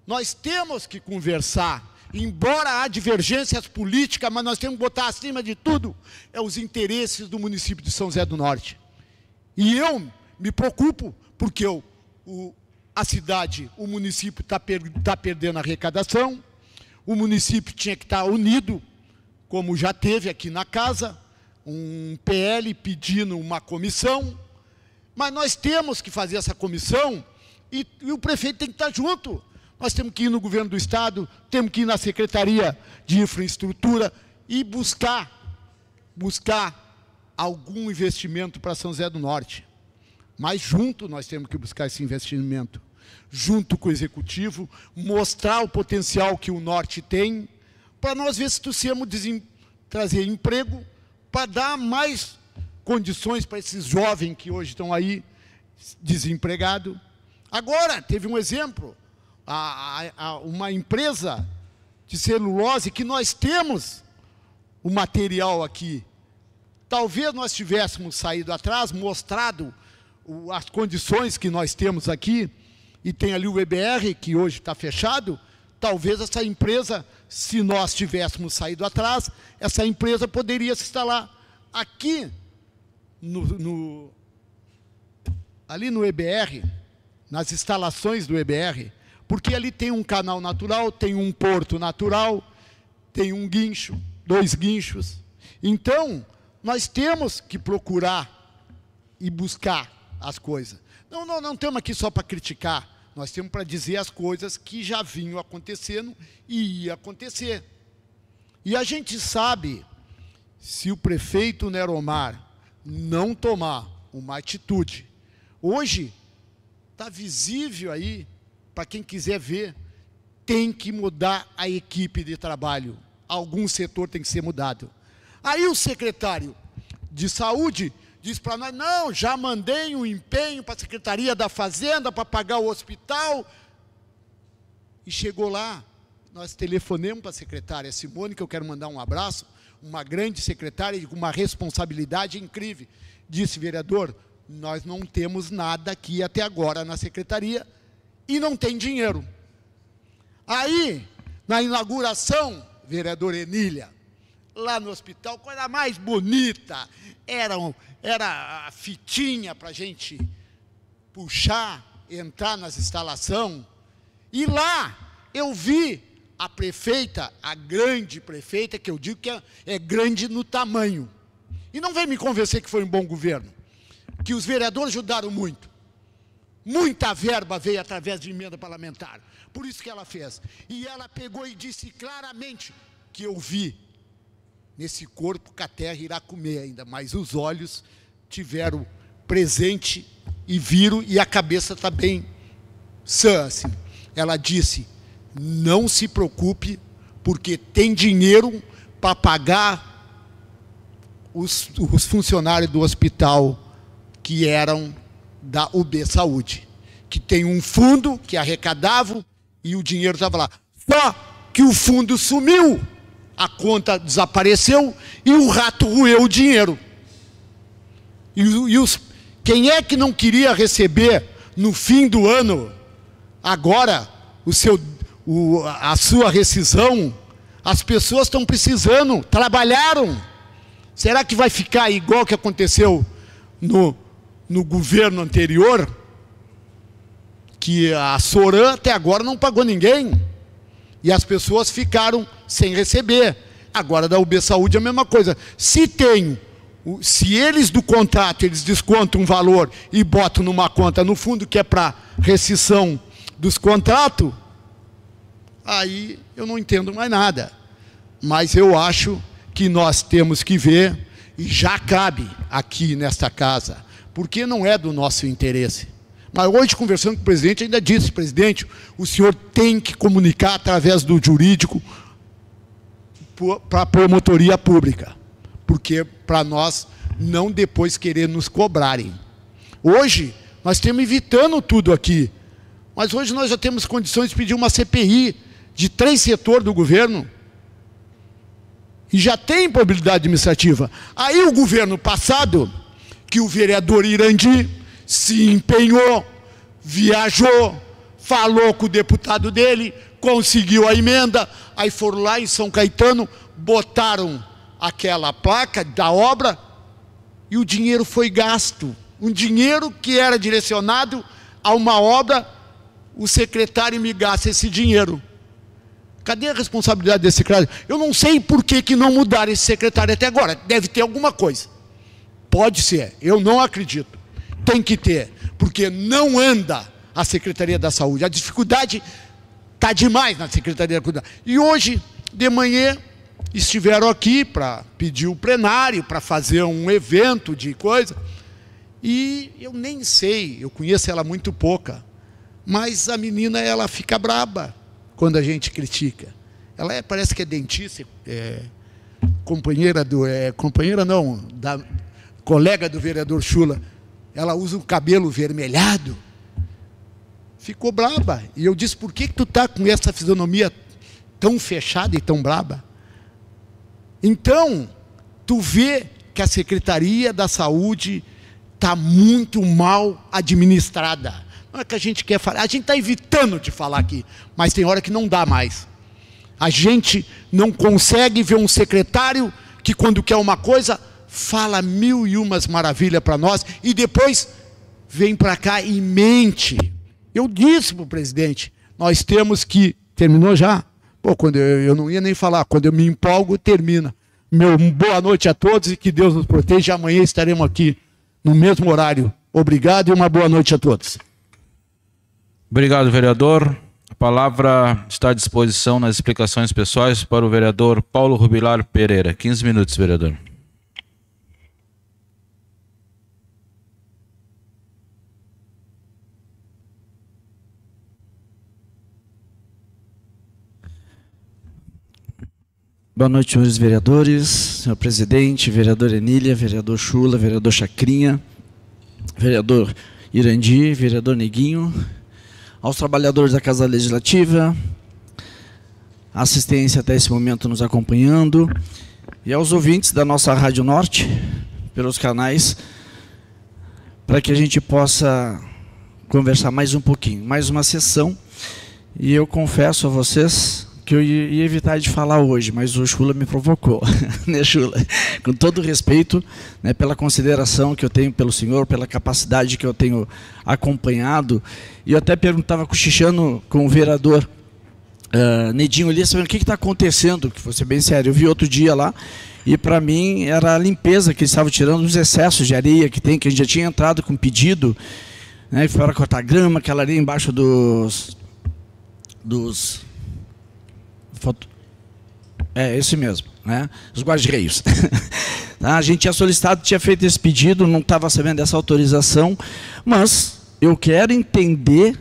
Nós temos que conversar. Embora há divergências políticas, mas nós temos que botar acima de tudo os interesses do município de São José do Norte. E eu me preocupo porque a cidade, o município está perdendo a arrecadação, o município tinha que estar unido, como já teve aqui na casa, um PL pedindo uma comissão, mas nós temos que fazer essa comissão e o prefeito tem que estar junto. Nós temos que ir no governo do estado, temos que ir na Secretaria de Infraestrutura e buscar algum investimento para São José do Norte. Mas junto nós temos que buscar esse investimento, junto com o Executivo, mostrar o potencial que o Norte tem, para nós ver se precisamos trazer emprego, para dar mais condições para esses jovens que hoje estão aí desempregados. Agora, teve um exemplo, uma empresa de celulose que nós temos o material aqui. Talvez nós tivéssemos saído atrás, mostrado as condições que nós temos aqui, e tem ali o EBR, que hoje está fechado, talvez essa empresa, se nós tivéssemos saído atrás, essa empresa poderia se instalar aqui, ali no EBR, nas instalações do EBR, porque ali tem um canal natural, tem um porto natural, tem um guincho, 2 guinchos. Então, nós temos que procurar e buscar as coisas. Não estamos aqui só para criticar, nós temos para dizer as coisas que já vinham acontecendo e ia acontecer. E a gente sabe, se o prefeito Neromar não tomar uma atitude, hoje está visível aí, para quem quiser ver, tem que mudar a equipe de trabalho. Algum setor tem que ser mudado. Aí o secretário de Saúde diz para nós, não, já mandei um empenho para a Secretaria da Fazenda para pagar o hospital. E chegou lá, nós telefonemos para a secretária Simone, que eu quero mandar um abraço, uma grande secretária com uma responsabilidade incrível. Disse, vereador, nós não temos nada aqui até agora na secretaria e não tem dinheiro. Aí, na inauguração, vereador Enília, lá no hospital, coisa mais bonita, era a fitinha para a gente puxar, entrar nas instalações. E lá eu vi a prefeita, a grande prefeita, que eu digo que é grande no tamanho. E não vem me convencer que foi um bom governo, que os vereadores ajudaram muito. Muita verba veio através de emenda parlamentar. Por isso que ela fez. E ela pegou e disse claramente que eu vi nesse corpo que a terra irá comer ainda, mas os olhos tiveram presente e viram, e a cabeça está bem sã, assim. Ela disse, não se preocupe, porque tem dinheiro para pagar os funcionários do hospital que eram da UB Saúde, que tem um fundo que arrecadava e o dinheiro estava lá. Só que o fundo sumiu, a conta desapareceu e o rato roeu o dinheiro. Quem é que não queria receber no fim do ano, agora, a sua rescisão? As pessoas estão precisando, trabalharam. Será que vai ficar igual que aconteceu no governo anterior? Que a Soran até agora não pagou ninguém. E as pessoas ficaram sem receber. Agora da UB Saúde é a mesma coisa. Se tem Se eles do contrato, eles descontam um valor e botam numa conta no fundo que é para rescisão dos contratos, aí eu não entendo mais nada. Mas eu acho que nós temos que ver, e já cabe aqui nesta casa, porque não é do nosso interesse. Mas hoje, conversando com o presidente, ainda disse: presidente, o senhor tem que comunicar através do jurídico para a promotoria pública, porque para nós não depois querer nos cobrarem. Hoje, nós estamos evitando tudo aqui, mas hoje nós já temos condições de pedir uma CPI de 3 setores do governo, e já tem probabilidade administrativa. Aí o governo passado, que o vereador Irandi se empenhou, viajou, falou com o deputado dele, conseguiu a emenda, aí foram lá em São Caetano, botaram aquela placa da obra e o dinheiro foi gasto. Um dinheiro que era direcionado a uma obra, o secretário me gasta esse dinheiro. Cadê a responsabilidade desse secretário? Eu não sei por que não mudaram esse secretário até agora. Deve ter alguma coisa. Pode ser, eu não acredito. Tem que ter, porque não anda a Secretaria da Saúde. A dificuldade está demais na Secretaria da Saúde. E hoje, de manhã, estiveram aqui para pedir o plenário, para fazer um evento de coisa. E eu nem sei, eu conheço ela muito pouca, mas a menina, ela fica braba quando a gente critica. Ela parece que é dentista, colega do vereador Chula. Ela usa um cabelo vermelhado. Ficou braba. E eu disse: por que tu está com essa fisionomia tão fechada e tão braba? Então, tu vê que a Secretaria da Saúde está muito mal administrada. Não é que a gente quer falar, a gente está evitando de falar aqui, mas tem hora que não dá mais. A gente não consegue ver um secretário que, quando quer uma coisa, fala 1001 maravilhas para nós e depois vem para cá e mente. Eu disse para o presidente: nós temos que... Terminou já? Pô, quando eu não ia nem falar, quando eu me empolgo, termina. Boa noite a todos e que Deus nos proteja. Amanhã estaremos aqui no mesmo horário. Obrigado e uma boa noite a todos. Obrigado, vereador. A palavra está à disposição nas explicações pessoais para o vereador Paulo Rubilar Pereira. 15 minutos, vereador. Boa noite, senhores vereadores, senhor presidente, vereador Enília, vereador Chula, vereador Chacrinha, vereador Irandi, vereador Neguinho, aos trabalhadores da Casa Legislativa, a assistência até esse momento nos acompanhando, e aos ouvintes da nossa Rádio Norte, pelos canais, para que a gente possa conversar mais um pouquinho, mais uma sessão. E eu confesso a vocês que eu ia evitar de falar hoje, mas o Chula me provocou, né, Chula? Com todo respeito, né, pela consideração que eu tenho pelo senhor, pela capacidade que eu tenho acompanhado, e eu até perguntava, cochichando com o vereador Nedinho ali, sabendo o que está acontecendo, que vou ser bem sério, eu vi outro dia lá, e para mim era a limpeza que eles estavam tirando dos excessos de areia que tem, que a gente já tinha entrado com pedido, né, para cortar grama, aquela areia embaixo dos esse mesmo, né? Os guarda-reios. A gente tinha solicitado, tinha feito esse pedido, não estava sabendo dessa autorização, mas eu quero entender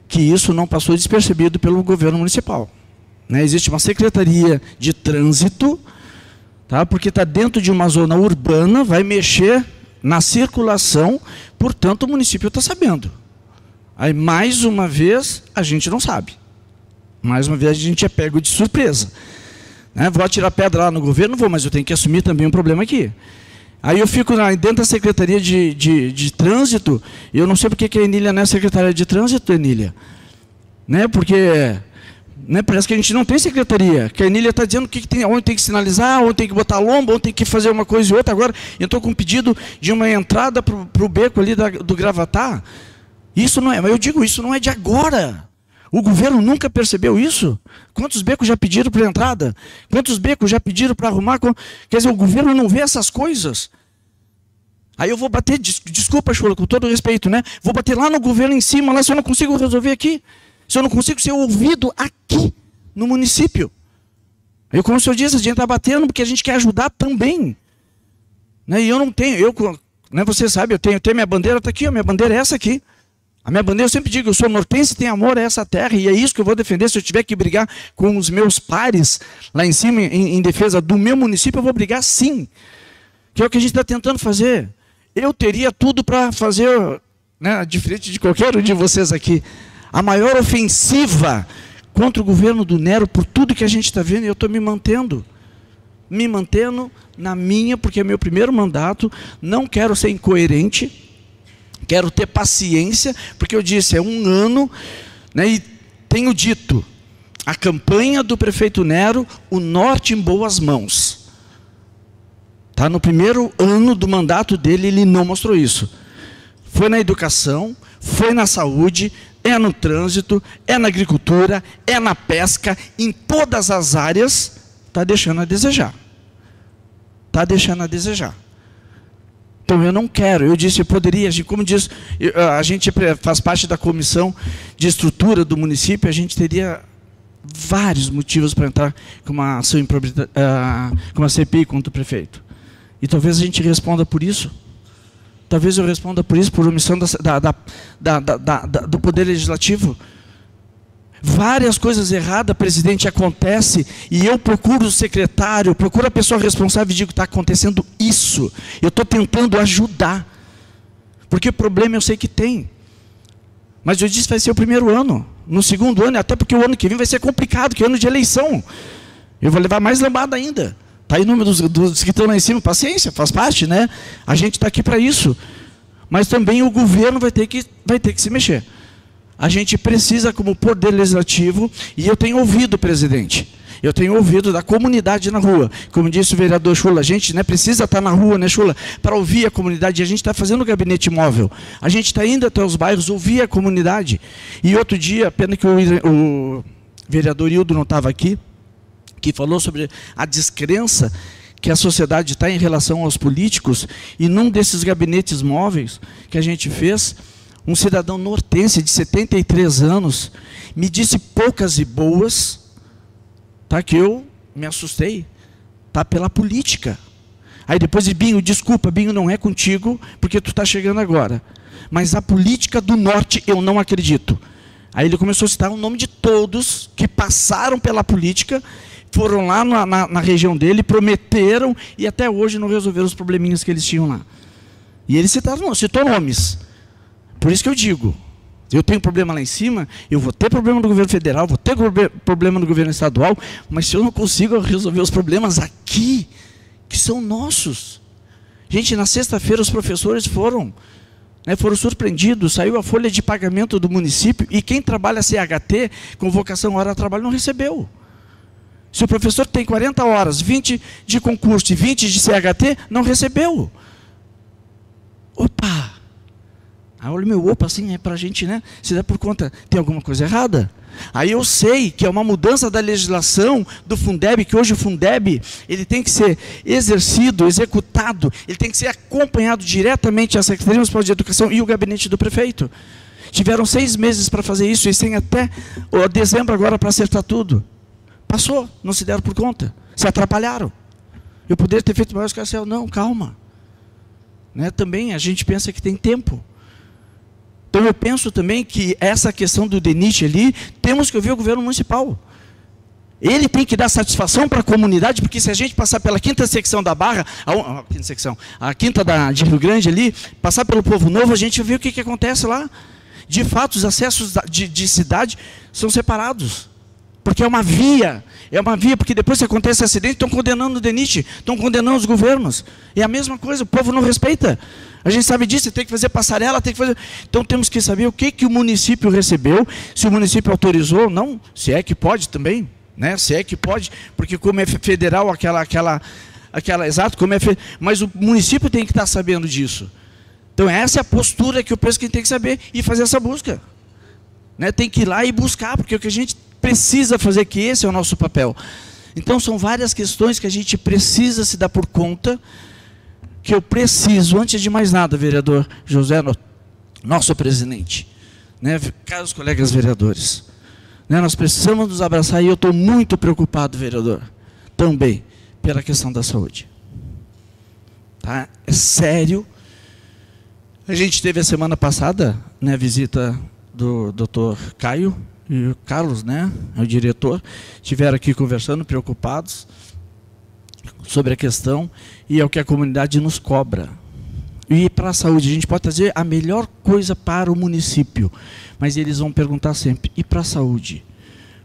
que isso não passou despercebido pelo governo municipal, né? Existe uma secretaria de trânsito, tá? Porque está dentro de uma zona urbana, vai mexer na circulação, portanto o município está sabendo. Aí, mais uma vez, a gente não sabe. Mais uma vez, a gente é pego de surpresa. Né? Vou atirar pedra lá no governo? Vou, mas eu tenho que assumir também um problema aqui. Aí eu fico dentro da Secretaria de Trânsito, e eu não sei porque que a Enília não é secretária de Trânsito, Enília. Né? Porque parece que a gente não tem secretaria. Que a Enília está dizendo que tem, onde tem que sinalizar, onde tem que botar lomba, onde tem que fazer uma coisa e outra. Agora, entrou com um pedido de uma entrada para o beco ali do Gravatá. Isso não é, mas eu digo, isso não é de agora. O governo nunca percebeu isso? Quantos becos já pediram para entrada? Quantos becos já pediram para arrumar? Quer dizer, o governo não vê essas coisas. Aí eu vou bater, desculpa, Chula, com todo respeito, né? Vou bater lá no governo em cima, lá se eu não consigo resolver aqui. Se eu não consigo ser ouvido aqui, no município. Aí, como o senhor disse, a gente está batendo porque a gente quer ajudar também. Né? E eu não tenho, né, você sabe, eu tenho minha bandeira, está aqui, ó, minha bandeira é essa aqui. A minha bandeira, eu sempre digo, eu sou nortense e tenho amor a essa terra, e é isso que eu vou defender. Se eu tiver que brigar com os meus pares lá em cima, em defesa do meu município, eu vou brigar sim. Que é o que a gente está tentando fazer. Eu teria tudo para fazer, né, diferente de qualquer um de vocês aqui, a maior ofensiva contra o governo do Nero por tudo que a gente está vendo, e eu estou me mantendo na minha, porque é meu primeiro mandato, não quero ser incoerente, quero ter paciência, porque eu disse, é um ano, né, e tenho dito, a campanha do prefeito Nero, o norte em boas mãos. Tá? No primeiro ano do mandato dele, ele não mostrou isso. Foi na educação, foi na saúde, é no trânsito, é na agricultura, é na pesca, em todas as áreas, está deixando a desejar. Está deixando a desejar. Então eu não quero, eu disse, eu poderia, como diz, a gente faz parte da comissão de estrutura do município, a gente teria vários motivos para entrar com uma ação com uma CPI contra o prefeito. E talvez a gente responda por isso. Talvez eu responda por isso, por omissão do Poder Legislativo. Várias coisas erradas, presidente, acontece, e eu procuro o secretário, procuro a pessoa responsável e digo, está acontecendo isso. Eu estou tentando ajudar. Porque o problema eu sei que tem. Mas eu disse que vai ser o primeiro ano. No segundo ano, até porque o ano que vem vai ser complicado, que é ano de eleição. Eu vou levar mais lambada ainda. Está aí o número dos que estão lá em cima, paciência, faz parte, né? A gente está aqui para isso. Mas também o governo vai ter que se mexer. A gente precisa, como poder legislativo, e eu tenho ouvido, presidente, eu tenho ouvido da comunidade na rua. Como disse o vereador Chula, a gente, né, precisa estar na rua, né, Chula, para ouvir a comunidade. E a gente está fazendo o gabinete móvel. A gente está indo até os bairros ouvir a comunidade. E outro dia, pena que o vereador Hildo não estava aqui, que falou sobre a descrença que a sociedade está em relação aos políticos, e num desses gabinetes móveis que a gente fez, um cidadão nortense de 73 anos me disse poucas e boas, tá, que eu me assustei, tá, pela política. Aí depois, Binho, desculpa, Binho, não é contigo, porque tu está chegando agora. Mas a política do norte eu não acredito. Aí ele começou a citar o nome de todos que passaram pela política, foram lá na região dele, prometeram e até hoje não resolveram os probleminhas que eles tinham lá. E ele citou nomes. Por isso que eu digo, eu tenho problema lá em cima, eu vou ter problema no governo federal, vou ter problema no governo estadual, mas se eu não consigo resolver os problemas aqui, que são nossos. Gente, na sexta-feira os professores foram surpreendidos, saiu a folha de pagamento do município e quem trabalha CHT, convocação hora de trabalho, não recebeu. Se o professor tem 40 horas, 20 de concurso e 20 de CHT, não recebeu. Opa! Aí olha o meu opa, assim, é para a gente, né, se der por conta, tem alguma coisa errada. Aí eu sei que é uma mudança da legislação do Fundeb, que hoje o Fundeb, ele tem que ser exercido, executado, ele tem que ser acompanhado diretamente à Secretaria Municipal de Educação e o gabinete do prefeito. Tiveram 6 meses para fazer isso, e tem até dezembro agora para acertar tudo. Passou, não se deram por conta, se atrapalharam. Eu poderia ter feito maior escarcel, não, calma. Né, também a gente pensa que tem tempo. Então eu penso também que essa questão do DENIT ali, temos que ouvir o governo municipal. Ele tem que dar satisfação para a comunidade, porque se a gente passar pela 5ª secção da Barra, a 5ª de Rio Grande ali, passar pelo Povo Novo, a gente vê o que acontece lá. De fato, os acessos de cidade são separados. Porque é uma via, porque depois que acontece acidente, estão condenando o DENIT, estão condenando os governos. É a mesma coisa, o povo não respeita. A gente sabe disso, tem que fazer passarela, tem que fazer... Então temos que saber o que o município recebeu, se o município autorizou ou não, se é que pode também, né? Se é que pode, porque como é federal, exato, como é mas o município tem que estar sabendo disso. Então essa é a postura que eu penso que tem que saber e fazer essa busca. né? Tem que ir lá e buscar, porque o que a gente precisa fazer, que esse é o nosso papel. Então, são várias questões que a gente precisa se dar por conta, que eu preciso, antes de mais nada, vereador José, nosso presidente, né, caros colegas vereadores, né, nós precisamos nos abraçar, e eu estou muito preocupado, vereador, também, pela questão da saúde. Tá? É sério. A gente teve a semana passada, né, a visita do Dr. Caio e o Carlos, né, o diretor, estiveram aqui conversando, preocupados sobre a questão, e é o que a comunidade nos cobra. E para a saúde, a gente pode trazer a melhor coisa para o município, mas eles vão perguntar sempre, e para a saúde?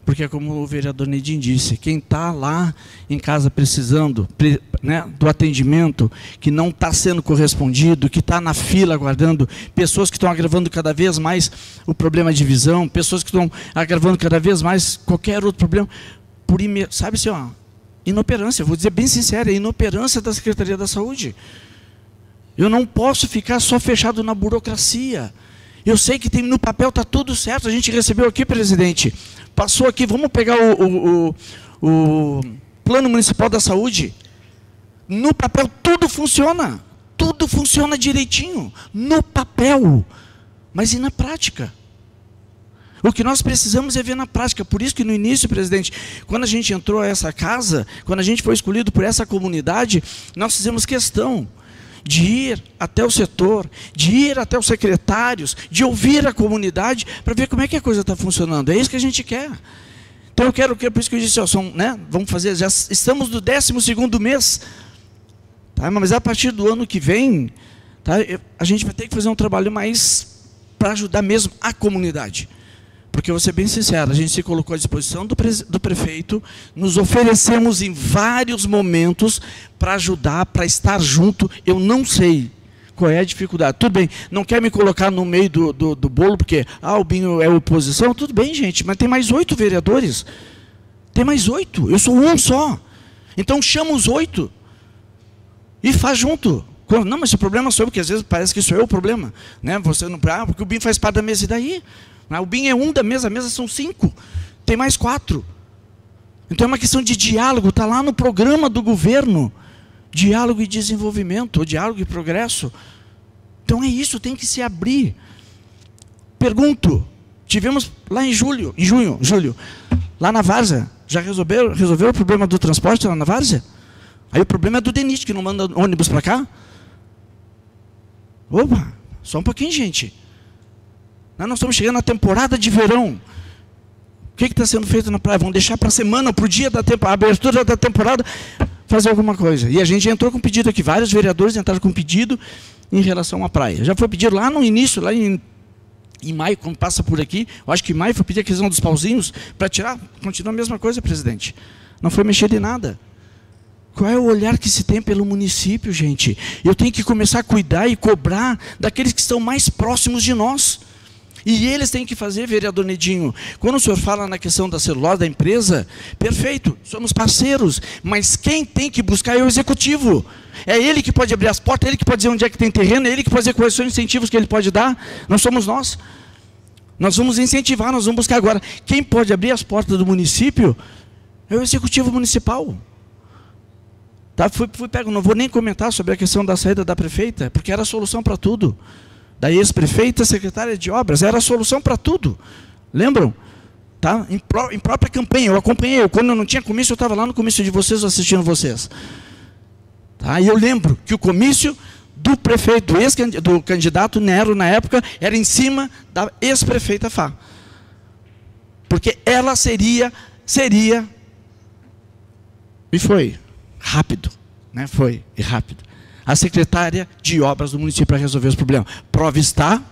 Porque, como o vereador Nedim disse, quem está lá em casa precisando, né, do atendimento, que não está sendo correspondido, que está na fila aguardando, pessoas que estão agravando cada vez mais o problema de visão, pessoas que estão agravando cada vez mais qualquer outro problema, sabe assim, ó, inoperância, vou dizer bem sincero, é inoperância da Secretaria da Saúde. Eu não posso ficar só fechado na burocracia. Eu sei que no papel está tudo certo, a gente recebeu aqui, presidente, passou aqui, vamos pegar o Plano Municipal da Saúde. No papel tudo funciona direitinho, no papel, mas e na prática? O que nós precisamos é ver na prática. Por isso que no início, presidente, quando a gente entrou a essa casa, quando a gente foi escolhido por essa comunidade, nós fizemos questão de ir até o setor, de ir até os secretários, de ouvir a comunidade, para ver como é que a coisa está funcionando. É isso que a gente quer. Então eu quero, por isso que eu disse, ó, né, vamos fazer, já estamos no 12º mês, tá? Mas a partir do ano que vem, tá, a gente vai ter que fazer um trabalho mais para ajudar mesmo a comunidade. Porque, eu vou ser bem sincero, a gente se colocou à disposição do prefeito, nos oferecemos em vários momentos para ajudar, para estar junto. Eu não sei qual é a dificuldade. Tudo bem, não quer me colocar no meio do bolo, porque o Binho é oposição. Tudo bem, gente, mas tem mais 8 vereadores. Tem mais 8, eu sou um só. Então, chama os 8 e faz junto. Não, mas esse problema sou eu, porque às vezes parece que sou eu o problema. Né? Você não, porque o Binho faz parte da mesa, e daí? O BIM é um da mesa, a mesa são 5, tem mais 4. Então é uma questão de diálogo, está lá no programa do governo, diálogo e desenvolvimento, ou diálogo e progresso. Então é isso, tem que se abrir. Pergunto, tivemos lá em julho, lá na Várzea, já resolveu o problema do transporte lá na Várzea? Aí o problema é do DENIT, que não manda ônibus para cá? Opa, só um pouquinho, gente. Nós estamos chegando na temporada de verão. O que está sendo feito na praia? Vamos deixar para a semana, para o dia da abertura da temporada, fazer alguma coisa. E a gente entrou com pedido aqui, vários vereadores entraram com pedido em relação à praia. Já foi pedido lá no início, lá em maio, quando passa por aqui, eu acho que em maio foi pedir a questão dos pauzinhos, para tirar, continua a mesma coisa, presidente. Não foi mexer em nada. Qual é o olhar que se tem pelo município, gente? Eu tenho que começar a cuidar e cobrar daqueles que estão mais próximos de nós. E eles têm que fazer, vereador Nedinho. Quando o senhor fala na questão da celulose da empresa, perfeito, somos parceiros, mas quem tem que buscar é o executivo. É ele que pode abrir as portas, é ele que pode dizer onde é que tem terreno, é ele que pode dizer quais são os incentivos que ele pode dar. Não somos nós. Nós vamos incentivar, nós vamos buscar agora. Quem pode abrir as portas do município é o executivo municipal. Tá? Fui pego, não vou nem comentar sobre a questão da saída da prefeita, porque era a solução para tudo. Da ex-prefeita, secretária de obras, era a solução para tudo. Lembram? Tá? Em própria campanha, eu acompanhei. Quando eu não tinha comício, eu estava lá no comício de vocês, assistindo vocês. Tá? E eu lembro que o comício do prefeito, do candidato Nero, na época, era em cima da ex-prefeita Fá. Porque ela seria, e foi rápido, né? Foi, e rápido. A secretária de obras do município para resolver os problemas. Prova está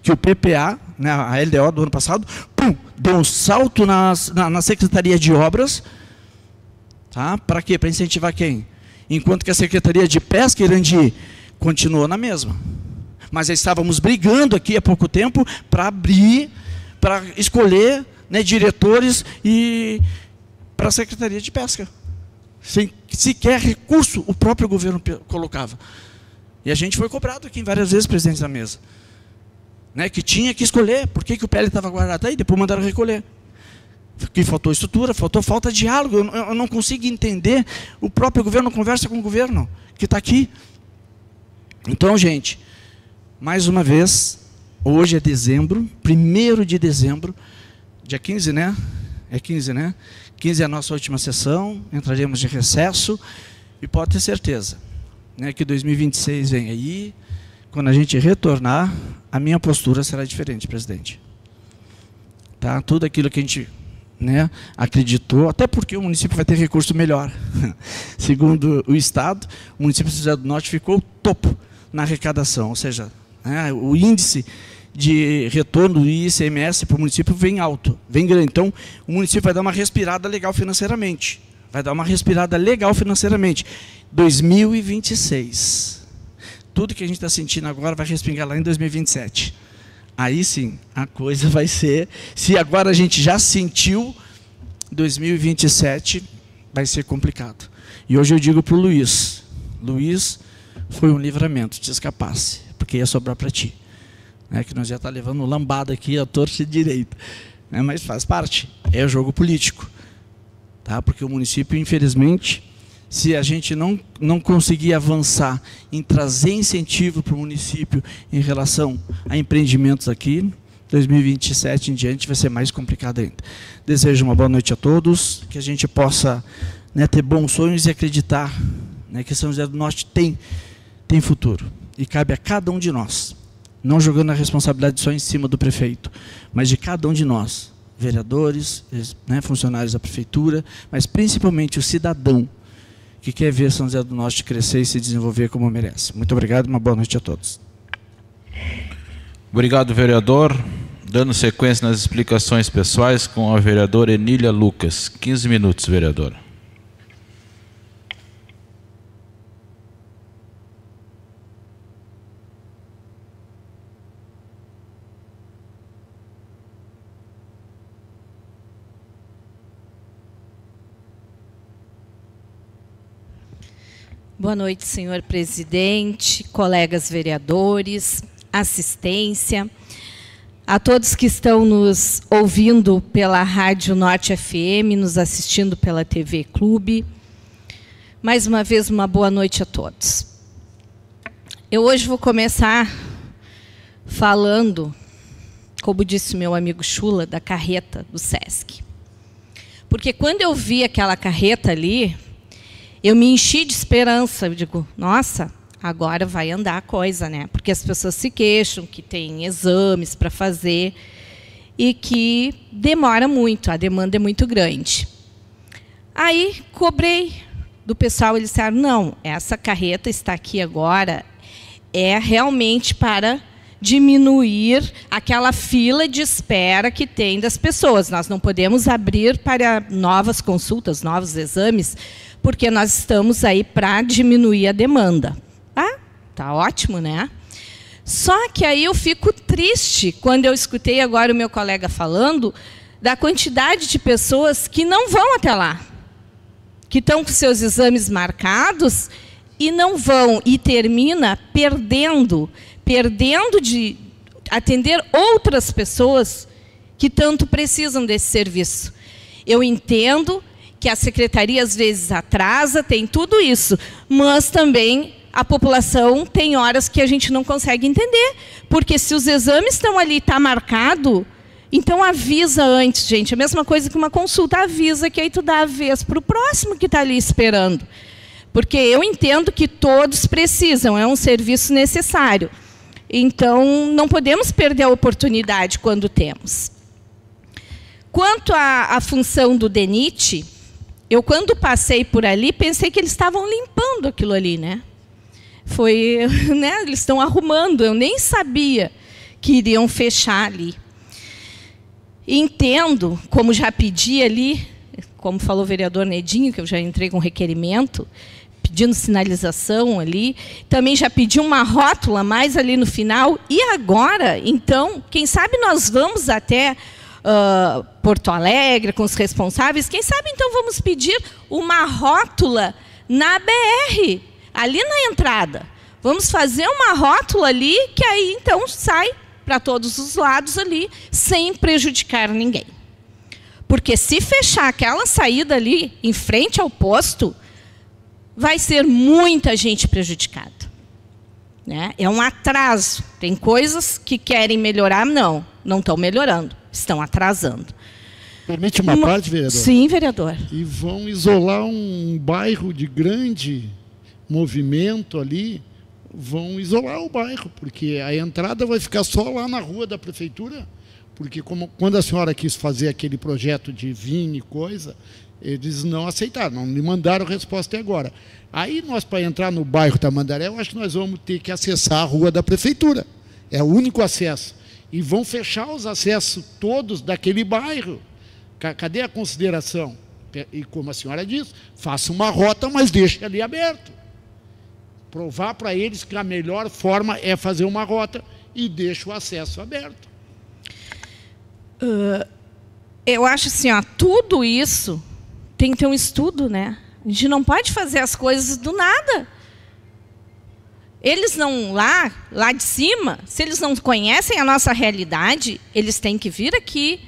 que o PPA, né, a LDO do ano passado, deu um salto na Secretaria de Obras. Tá? Para quê? Para incentivar quem? Enquanto que a Secretaria de Pesca, Irandi, continuou na mesma. Mas estávamos brigando aqui há pouco tempo para abrir, para escolher, né, diretores para a Secretaria de Pesca. Sem sequer recurso o próprio governo colocava. E a gente foi cobrado aqui várias vezes, presidente da mesa. né, que tinha que escolher por que o PL estava guardado aí, depois mandaram recolher. Que faltou estrutura, falta diálogo. Eu não consigo entender. O próprio governo conversa com o governo que está aqui. Então, gente, mais uma vez, hoje é dezembro, 1º de dezembro, dia 15, né? É 15, né? 15 é a nossa última sessão, entraremos de recesso e pode ter certeza, né, que 2026 vem aí. Quando a gente retornar, a minha postura será diferente, presidente. Tá? Tudo aquilo que a gente, né, acreditou, até porque o município vai ter recurso melhor. Segundo o Estado, o município de São José do Norte ficou topo na arrecadação, ou seja, né, o índice de retorno do ICMS para o município vem alto, vem grande. Então, o município vai dar uma respirada legal financeiramente. Vai dar uma respirada legal financeiramente. 2026. Tudo que a gente está sentindo agora vai respingar lá em 2027. Aí sim, a coisa vai ser... Se agora a gente já sentiu, 2027 vai ser complicado. E hoje eu digo para o Luiz, Luiz, foi um livramento, te escapasse, porque ia sobrar para ti. Né, que nós já está levando lambada aqui, a torce direita. Né, mas faz parte, é o jogo político. Tá? Porque o município, infelizmente, se a gente não conseguir avançar em trazer incentivo para o município em relação a empreendimentos aqui, 2027 em diante vai ser mais complicado ainda. Desejo uma boa noite a todos, que a gente possa, né, ter bons sonhos e acreditar, né, que São José do Norte tem futuro. E cabe a cada um de nós, não jogando a responsabilidade só em cima do prefeito, mas de cada um de nós, vereadores, né, funcionários da prefeitura, mas principalmente o cidadão que quer ver São José do Norte crescer e se desenvolver como merece. Muito obrigado e uma boa noite a todos. Obrigado, vereador. Dando sequência nas explicações pessoais com a vereadora Enília Lucas. 15 minutos, vereadora. Boa noite, senhor presidente, colegas vereadores, assistência, a todos que estão nos ouvindo pela Rádio Norte FM, nos assistindo pela TV Clube. Mais uma vez, uma boa noite a todos. Eu hoje vou começar falando, como disse meu amigo Chula, da carreta do Sesc. Porque quando eu vi aquela carreta ali, eu me enchi de esperança. Eu digo, nossa, agora vai andar a coisa, né? Porque as pessoas se queixam que tem exames para fazer e que demora muito, a demanda é muito grande. Aí, cobrei do pessoal, eles disseram, não, essa carreta está aqui agora, é realmente para diminuir aquela fila de espera que tem das pessoas. Nós não podemos abrir para novas consultas, novos exames, porque nós estamos aí para diminuir a demanda. Ah, tá ótimo, né? Só que aí eu fico triste quando eu escutei agora o meu colega falando da quantidade de pessoas que não vão até lá, que estão com seus exames marcados e não vão, e termina perdendo de atender outras pessoas que tanto precisam desse serviço. Eu entendo que a secretaria às vezes atrasa, tem tudo isso, mas também a população tem horas que a gente não consegue entender, porque se os exames estão ali, está marcado, então avisa antes, gente. A mesma coisa que uma consulta, avisa que aí tu dá a vez para o próximo que está ali esperando. Porque eu entendo que todos precisam, é um serviço necessário. Então, não podemos perder a oportunidade quando temos. Quanto à função do DENIT, eu, quando passei por ali, pensei que eles estavam limpando aquilo ali, né? Foi, né? Eles estão arrumando, eu nem sabia que iriam fechar ali. Entendo, como já pedi ali, como falou o vereador Nedinho, que eu já entrei com requerimento, pedindo sinalização ali, também já pedi uma rótula mais ali no final, e agora, então, quem sabe nós vamos até Porto Alegre, com os responsáveis, quem sabe então vamos pedir uma rótula na BR, ali na entrada. Vamos fazer uma rótula ali, que aí então sai para todos os lados ali, sem prejudicar ninguém. Porque se fechar aquela saída ali, em frente ao posto, vai ser muita gente prejudicada. Né? É um atraso. Tem coisas que querem melhorar, não estão melhorando, estão atrasando. Permite uma parte, vereador? Sim, vereador. E vão isolar um bairro de grande movimento ali, vão isolar o bairro, porque a entrada vai ficar só lá na rua da prefeitura, porque quando a senhora quis fazer aquele projeto de vinho e coisa, eles não aceitaram, não me mandaram resposta até agora. Aí nós, para entrar no bairro Tamandaré, eu acho que nós vamos ter que acessar a rua da prefeitura. É o único acesso. E vão fechar os acessos todos daquele bairro. Cadê a consideração? E como a senhora disse, faça uma rota, mas deixe ali aberto. Provar para eles que a melhor forma é fazer uma rota e deixe o acesso aberto. Eu acho assim, ó, tudo isso tem que ter um estudo, né? A gente não pode fazer as coisas do nada. Eles não, lá de cima, se eles não conhecem a nossa realidade, eles têm que vir aqui,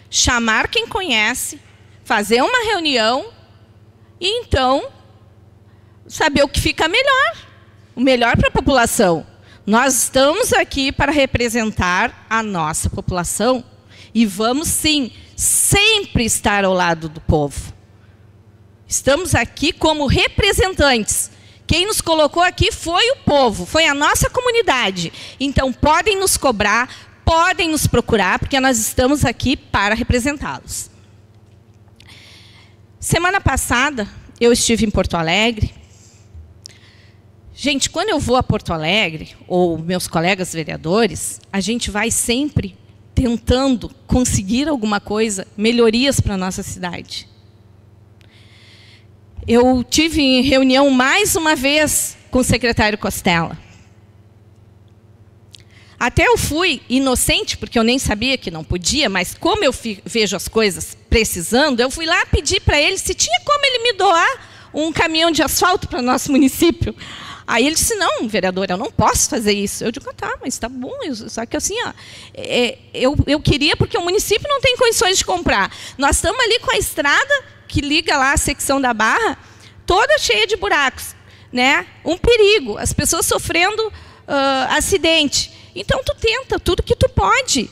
chamar quem conhece, fazer uma reunião e, então, saber o que fica melhor. O melhor para a população. Nós estamos aqui para representar a nossa população e vamos, sim, sempre estar ao lado do povo. Estamos aqui como representantes. Quem nos colocou aqui foi o povo, foi a nossa comunidade. Então, podem nos cobrar, podem nos procurar, porque nós estamos aqui para representá-los. Semana passada, eu estive em Porto Alegre. Gente, quando eu vou a Porto Alegre, ou meus colegas vereadores, a gente vai sempre tentando conseguir alguma coisa, melhorias para a nossa cidade. Eu tive em reunião mais uma vez com o secretário Costela. Até eu fui inocente, porque eu nem sabia que não podia, mas como eu vejo as coisas precisando, eu fui lá pedir para ele se tinha como ele me doar um caminhão de asfalto para o nosso município. Aí ele disse, não, vereador, eu não posso fazer isso. Eu digo, tá, mas está bom. Só que assim, ó, eu queria, porque o município não tem condições de comprar. Nós estamos ali com a estrada que liga lá a secção da Barra, toda cheia de buracos. Né? Um perigo, as pessoas sofrendo acidente. Então, tu tenta tudo que tu pode.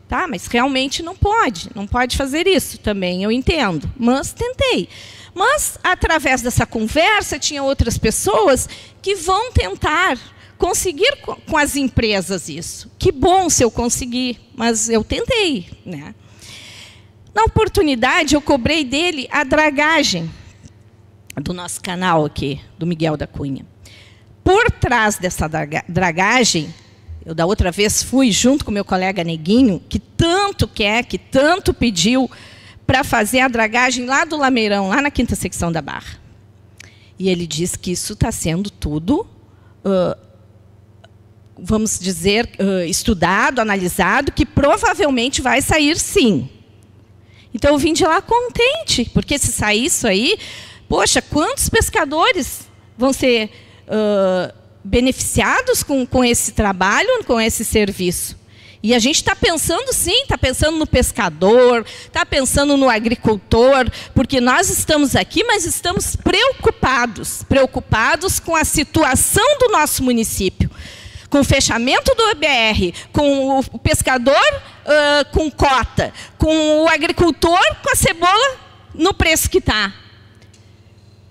Tá? Mas realmente não pode fazer isso também, eu entendo. Mas tentei. Mas, através dessa conversa, tinha outras pessoas que vão tentar conseguir com as empresas isso. Que bom se eu conseguir, mas eu tentei. Né? Na oportunidade, eu cobrei dele a dragagem do nosso canal aqui, do Miguel da Cunha. Por trás dessa dragagem, eu da outra vez fui junto com meu colega Neguinho, que tanto quer, que tanto pediu, para fazer a dragagem lá do Lameirão, lá na 5ª secção da Barra. E ele diz que isso está sendo tudo, vamos dizer, estudado, analisado, que provavelmente vai sair sim. Então, eu vim de lá contente, porque se sair isso aí, poxa, quantos pescadores vão ser beneficiados com esse trabalho, com esse serviço? E a gente está pensando, sim, está pensando no pescador, está pensando no agricultor, porque nós estamos aqui, mas estamos preocupados com a situação do nosso município. Com o fechamento do EBR, com o pescador com cota, com o agricultor com a cebola no preço que está.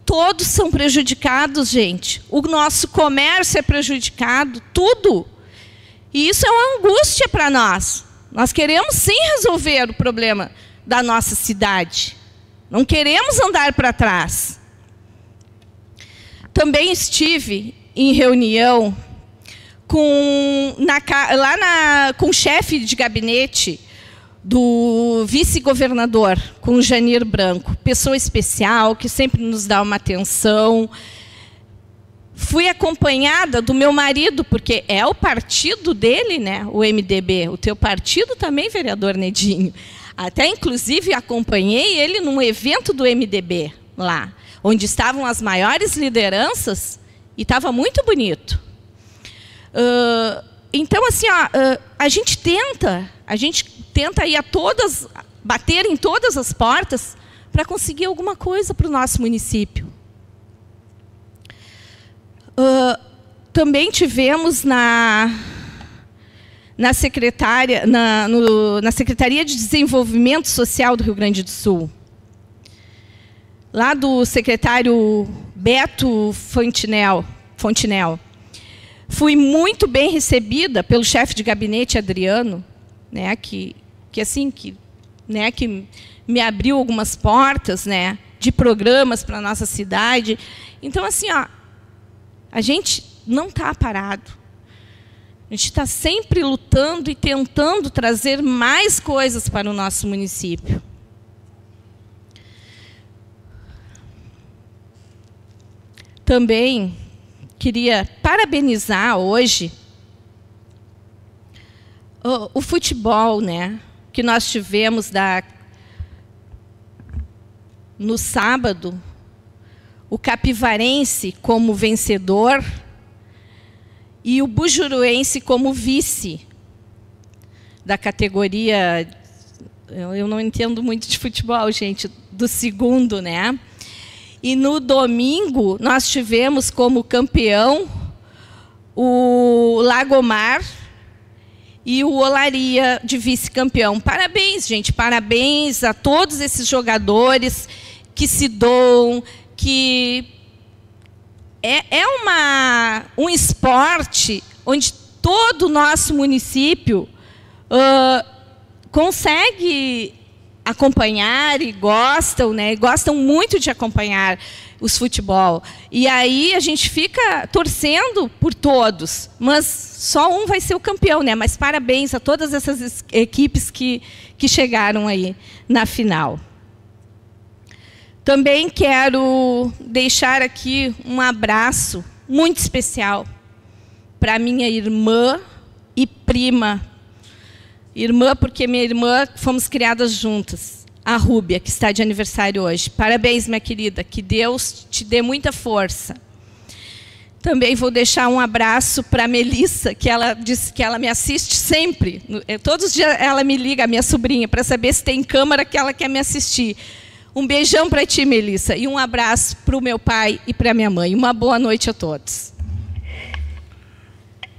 Todos são prejudicados, gente. O nosso comércio é prejudicado, tudo. E isso é uma angústia para nós. Nós queremos, sim, resolver o problema da nossa cidade. Não queremos andar para trás. Também estive em reunião com o chefe de gabinete do vice-governador, com o Janir Branco, pessoa especial, que sempre nos dá uma atenção. Fui acompanhada do meu marido, porque é o partido dele, né, o MDB. O teu partido também, vereador Nedinho. Até, inclusive, acompanhei ele num evento do MDB lá, onde estavam as maiores lideranças, e estava muito bonito. Então, assim, ó, a gente tenta ir bater em todas as portas para conseguir alguma coisa para o nosso município. Também tivemos na Secretaria de Desenvolvimento Social do Rio Grande do Sul, lá do secretário Beto Fontinel. Fui muito bem recebida pelo chefe de gabinete, Adriano, né, que me abriu algumas portas, né, de programas para a nossa cidade. Então, assim, ó, a gente não está parado. A gente está sempre lutando e tentando trazer mais coisas para o nosso município. Também queria parabenizar hoje o futebol, né, que nós tivemos no sábado, o Capivarense como vencedor e o Bujuruense como vice da categoria, eu não entendo muito de futebol, gente, do segundo, né? E no domingo nós tivemos como campeão o Lagomar e o Olaria de vice-campeão. Parabéns, gente, parabéns a todos esses jogadores que se doam, que um esporte onde todo o nosso município consegue acompanhar e gostam, né? Gostam muito de acompanhar os futebol. E aí a gente fica torcendo por todos, mas só um vai ser o campeão, né? Mas parabéns a todas essas equipes que chegaram aí na final. Também quero deixar aqui um abraço muito especial para minha irmã e prima. Irmã, porque minha irmã, fomos criadas juntas. A Rúbia, que está de aniversário hoje. Parabéns, minha querida. Que Deus te dê muita força. Também vou deixar um abraço para a Melissa, que ela disse que ela me assiste sempre. Todos os dias ela me liga, a minha sobrinha, para saber se tem câmera que ela quer me assistir. Um beijão para ti, Melissa. E um abraço para o meu pai e para a minha mãe. Uma boa noite a todos.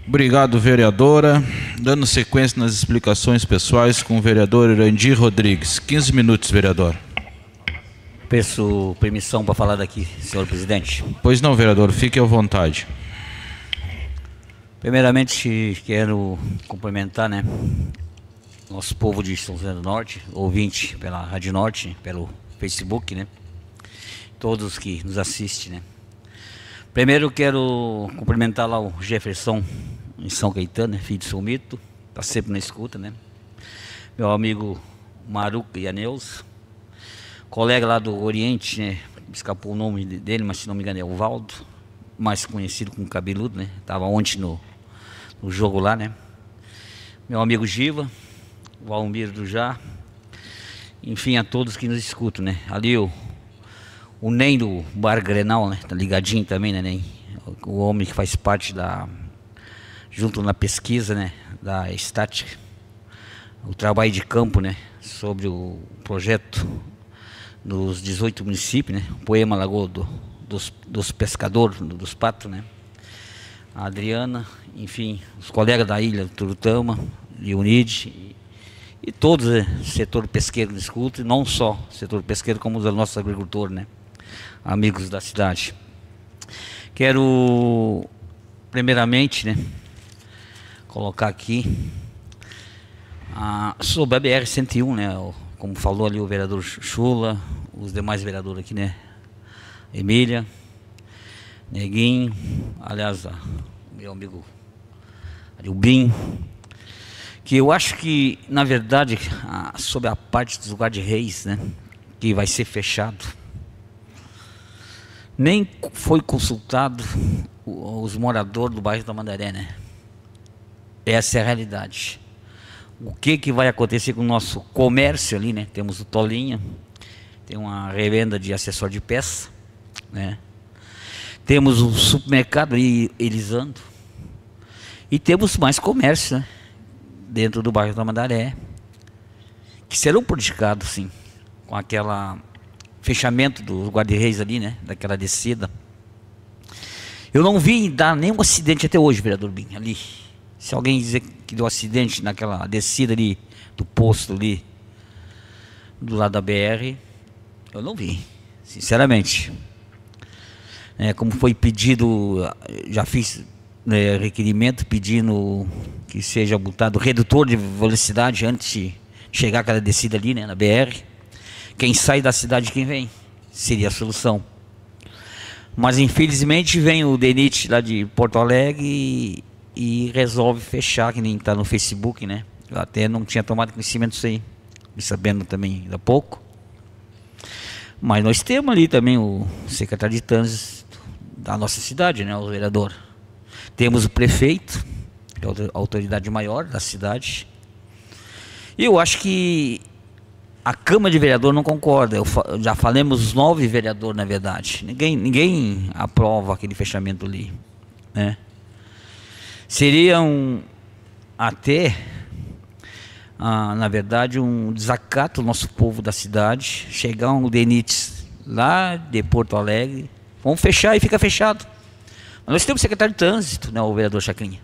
Obrigado, vereadora. Dando sequência nas explicações pessoais com o vereador Irandir Rodrigues. 15 minutos, vereador. Peço permissão para falar daqui, senhor presidente. Pois não, vereador, fique à vontade. Primeiramente, quero cumprimentar, né, nosso povo de São José do Norte, ouvinte pela Rádio Norte, pelo Facebook, né, todos que nos assistem, né. Primeiro quero cumprimentar lá o Jefferson em São Caetano, né, filho de Sumito, está sempre na escuta, né. Meu amigo Maruca e Aneus, colega lá do Oriente, né, escapou o nome dele, mas se não me engano é o Valdo, mais conhecido como Cabeludo, né, estava ontem no jogo lá, né. Meu amigo Giva, o Almir do Já, enfim, a todos que nos escutam, né. Ali o Ney do Bar Grenal, né, tá ligadinho também, né, Ney? O homem que faz parte junto na pesquisa, né, da estática, o trabalho de campo, né, sobre o projeto dos 18 municípios, né, o Poema Lagoa dos Pescadores, dos Patos, né, a Adriana, enfim, os colegas da ilha, do Turutama, Leonide, e todos, né, setor pesqueiro do escuta, e não só setor pesqueiro, como os nossos agricultores, né, amigos da cidade. Quero, primeiramente, né, colocar aqui sobre a BR-101, né, como falou ali o vereador Chula, os demais vereadores aqui, né, Emília, Neguinho, aliás, meu amigo Rubim, que eu acho que, na verdade, sobre a parte dos guarda-reis, né, que vai ser fechado, nem foi consultado os moradores do bairro da Mandaré, né? Essa é a realidade. O que vai acontecer com o nosso comércio ali, né? Temos o Tolinha, tem uma revenda de acessório de peça, né? Temos o supermercado ali, Elisando, E temos mais comércio, né, dentro do bairro Tamandaré, que serão prejudicados, sim, com aquela fechamento do guarda-reis ali, né, daquela descida. Eu não vi dar nenhum acidente até hoje, vereador Bim, ali. Se alguém dizer que deu acidente naquela descida ali do posto ali, do lado da BR, eu não vi, sinceramente. Como foi pedido, já fiz requerimento pedindo que seja botado redutor de velocidade antes de chegar aquela descida ali, né, na BR. Quem sai da cidade, quem vem, seria a solução. Mas infelizmente vem o DENIT lá de Porto Alegre e resolve fechar, que nem está no Facebook, né? Eu até não tinha tomado conhecimento disso aí, sabendo também há pouco. Mas nós temos ali também o secretário de trânsito da nossa cidade, né, o vereador. Temos o prefeito, que é a autoridade maior da cidade. E eu acho que a Câmara de Vereador não concorda. Já falamos 9 vereadores, na verdade. Ninguém aprova aquele fechamento ali, né? Seria até, na verdade, um desacato do nosso povo da cidade. Chegar um DENIT lá de Porto Alegre, vamos fechar e fica fechado. Mas nós temos o secretário de trânsito, né, o vereador Chacrinha.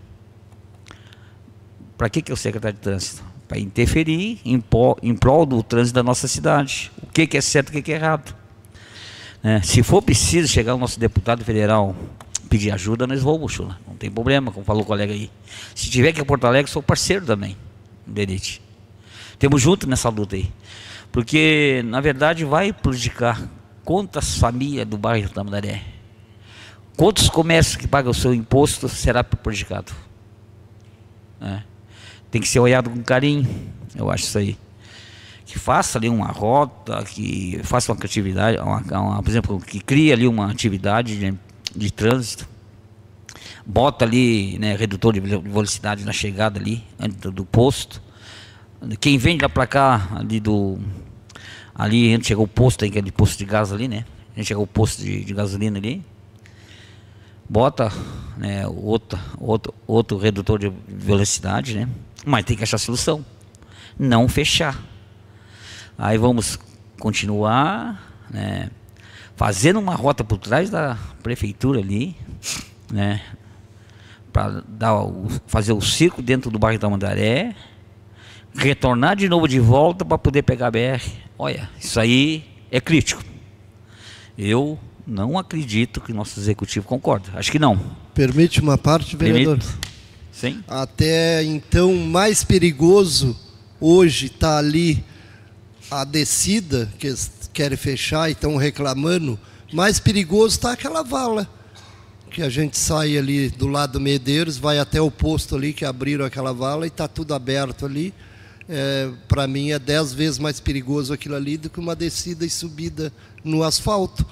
Para que é o secretário de trânsito? Para interferir em prol do trânsito da nossa cidade. O que é certo e o que é errado. Se for preciso chegar o nosso deputado federal pedir ajuda, nós vamos, Chula. Não tem problema, como falou o colega aí. Se tiver que ir a Porto Alegre, sou parceiro também, DENIT. Temos junto nessa luta aí. Porque, na verdade, vai prejudicar quantas famílias do bairro Tamandaré. Quantos comércios que pagam o seu imposto será prejudicado? Tem que ser olhado com carinho, eu acho isso aí. Que faça ali uma rota, que faça uma atividade, por exemplo, que crie ali uma atividade de trânsito. Bota ali, né, redutor de velocidade na chegada ali, antes do posto. Quem vem lá para cá, ali antes chegou o posto, tem aquele posto de gás ali, né? A gente chegou o posto de gasolina ali. Bota, né, outro redutor de velocidade, né? Mas tem que achar solução, não fechar. Aí vamos continuar, né, fazendo uma rota por trás da prefeitura ali, né, para fazer o circo dentro do bairro Tamandaré, retornar de novo de volta para poder pegar a BR. Olha, isso aí é crítico. Eu não acredito que o nosso executivo concorde. Acho que não. Permite uma parte, vereador? Sim. Até então, mais perigoso hoje está ali a descida, que eles querem fechar e estão reclamando. Mais perigoso está aquela vala, que a gente sai ali do lado do Medeiros, vai até o posto ali, que abriram aquela vala e está tudo aberto ali. Para mim é 10 vezes mais perigoso aquilo ali do que uma descida e subida no asfalto.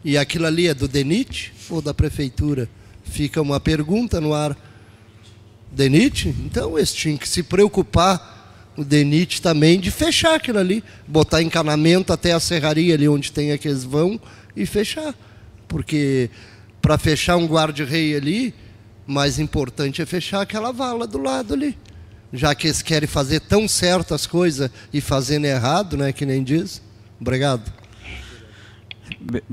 E aquilo ali é do DENIT ou da prefeitura? Fica uma pergunta no ar. DENIT? Então eles tinham que se preocupar, o DENIT também, de fechar aquilo ali, botar encanamento até a serraria ali onde tem aqueles vão e fechar. Porque para fechar um guarda-rei ali, mais importante é fechar aquela vala do lado ali. Já que eles querem fazer tão certo as coisas e fazendo errado, né, que nem diz. Obrigado.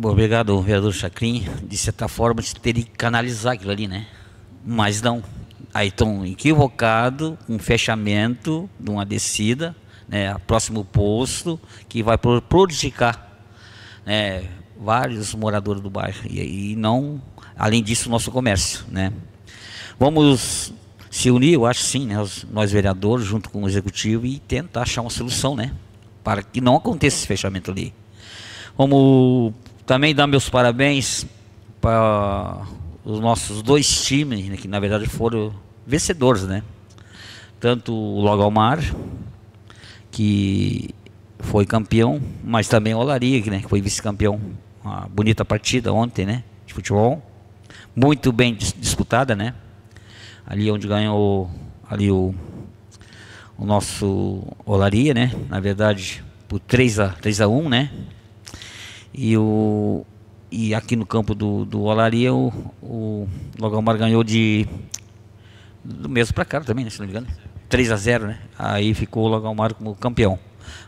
Obrigado, vereador Chacrinha. De certa forma, teria que canalizar aquilo ali, né? Mas não. Aí estão equivocados com um fechamento de uma descida, né, próximo posto, que vai prejudicar, né, vários moradores do bairro. E não, além disso, o nosso comércio, né? Vamos se unir, eu acho sim, né, nós vereadores, junto com o executivo, e tentar achar uma solução, né, para que não aconteça esse fechamento ali. Vamos também dar meus parabéns para os nossos 2 times, né, que na verdade foram vencedores, né? Tanto o Logalmar, que foi campeão, mas também o Olaria, né, que foi vice-campeão. Uma bonita partida ontem, né, de futebol. Muito bem disputada, né? Ali onde ganhou ali o nosso Olaria, né? Na verdade, por 3-1, né? E aqui no campo do Olaria, o Logalmar ganhou de do mesmo para cá também, né, se não me engano. 3-0, né? Aí ficou o Lagoa como campeão.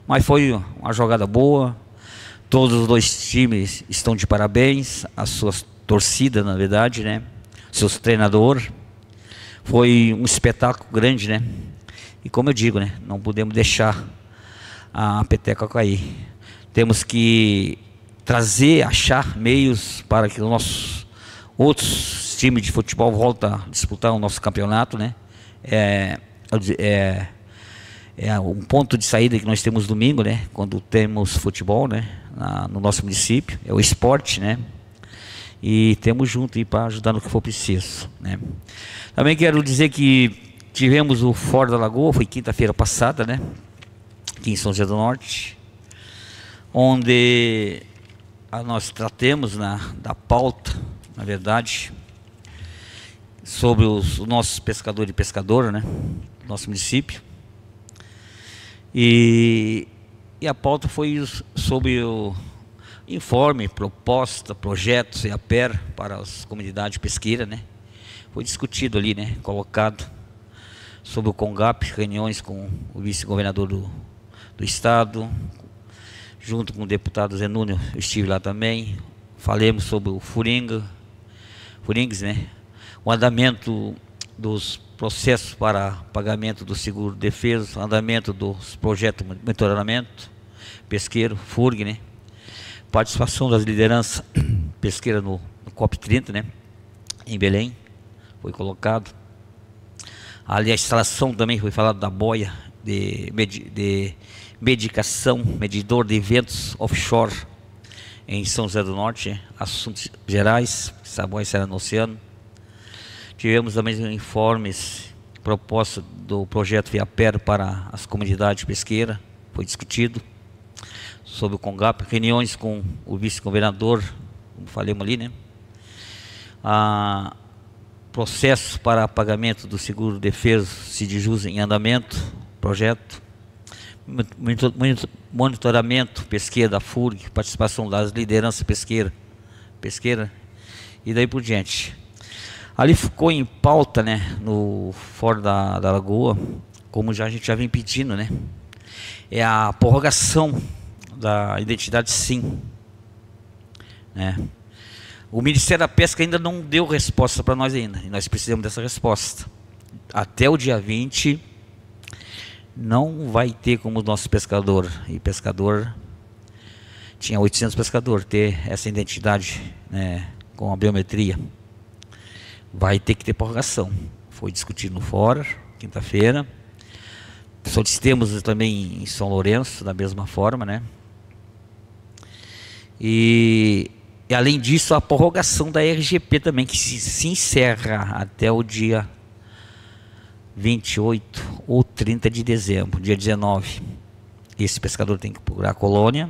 Mas foi uma jogada boa. Todos os dois times estão de parabéns. As suas torcidas, na verdade, né? Seus treinadores. Foi um espetáculo grande, né? E como eu digo, né? Não podemos deixar a peteca cair. Temos que trazer, achar meios para que os nossos outros times de futebol voltem a disputar o nosso campeonato, né? É um ponto de saída que nós temos domingo, né? Quando temos futebol, né? No nosso município, é o esporte, né? E temos junto aí para ajudar no que for preciso, né? Também quero dizer que tivemos o Fora da Lagoa, foi quinta-feira passada, né? Aqui em São José do Norte, onde nós tratamos da pauta, na verdade, sobre os nossos pescadores e pescadoras, né? Nosso município. E a pauta foi sobre o informe, proposta, projetos e APER para as comunidades pesqueiras, né? Foi discutido ali, né? Colocado sobre o CONGAP, reuniões com o vice-governador do estado, junto com o deputado Zenúnio, eu estive lá também. Falamos sobre o Furingues, né? O andamento dos processos para pagamento do seguro-defesa, andamento dos projetos de monitoramento pesqueiro, FURG, né? Participação das lideranças pesqueiras no COP30, né? Em Belém, foi colocado. Ali a instalação também foi falado da boia de medicação, medidor de eventos offshore em São José do Norte, assuntos gerais, essa boia será no oceano. Tivemos também informes, proposta do projeto VIAPER para as comunidades pesqueiras, foi discutido. Sobre o CONGAP, reuniões com o vice-governador, como falamos ali, né? Processo para pagamento do seguro-defesa, CIDJUS em andamento, projeto. Monitoramento pesqueira da FURG, participação das lideranças pesqueira e daí por diante. Ali ficou em pauta, né, no Fora da Lagoa, como a gente já vem pedindo, né? É a prorrogação da identidade SIM, né? O Ministério da Pesca ainda não deu resposta para nós ainda, e nós precisamos dessa resposta. Até o dia 20 não vai ter como o nosso pescador e pescador, tinha 800 pescadores, ter essa identidade, né, com a biometria. Vai ter que ter prorrogação. Foi discutido no fórum, quinta-feira. Solicitamos também em São Lourenço, da mesma forma, né? E além disso, a prorrogação da RGP também, que se encerra até o dia 28 ou 30 de dezembro, dia 19. Esse pescador tem que procurar a colônia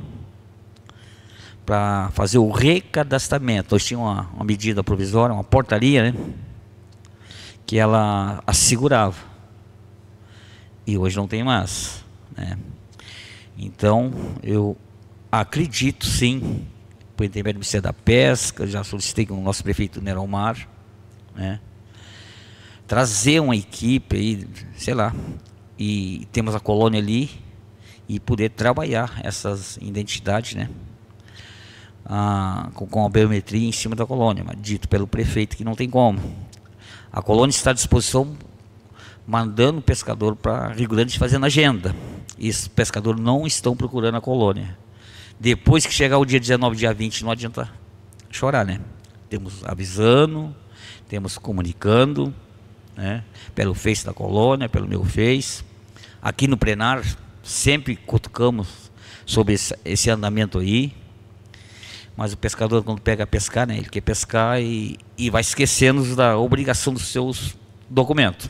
para fazer o recadastramento. Nós tínhamos uma medida provisória, uma portaria, né, que ela assegurava. E hoje não tem mais, né? Então, eu acredito sim, por intermédio do Ministério da Pesca, já solicitei com o nosso prefeito Neromar, né, trazer uma equipe aí, sei lá, e temos a colônia ali, e poder trabalhar essas identidades, né, com a biometria em cima da colônia, mas dito pelo prefeito que não tem como. A colônia está à disposição, mandando o pescador para Rio Grande fazendo agenda. E esses pescadores não estão procurando a colônia. Depois que chegar o dia 19, dia 20, não adianta chorar, né? Temos avisando, temos comunicando, né, pelo Face da colônia, pelo meu Face. Aqui no plenário, sempre cutucamos sobre esse andamento aí. Mas o pescador, quando pega a pescar, né, ele quer pescar e vai esquecendo da obrigação dos seus documentos.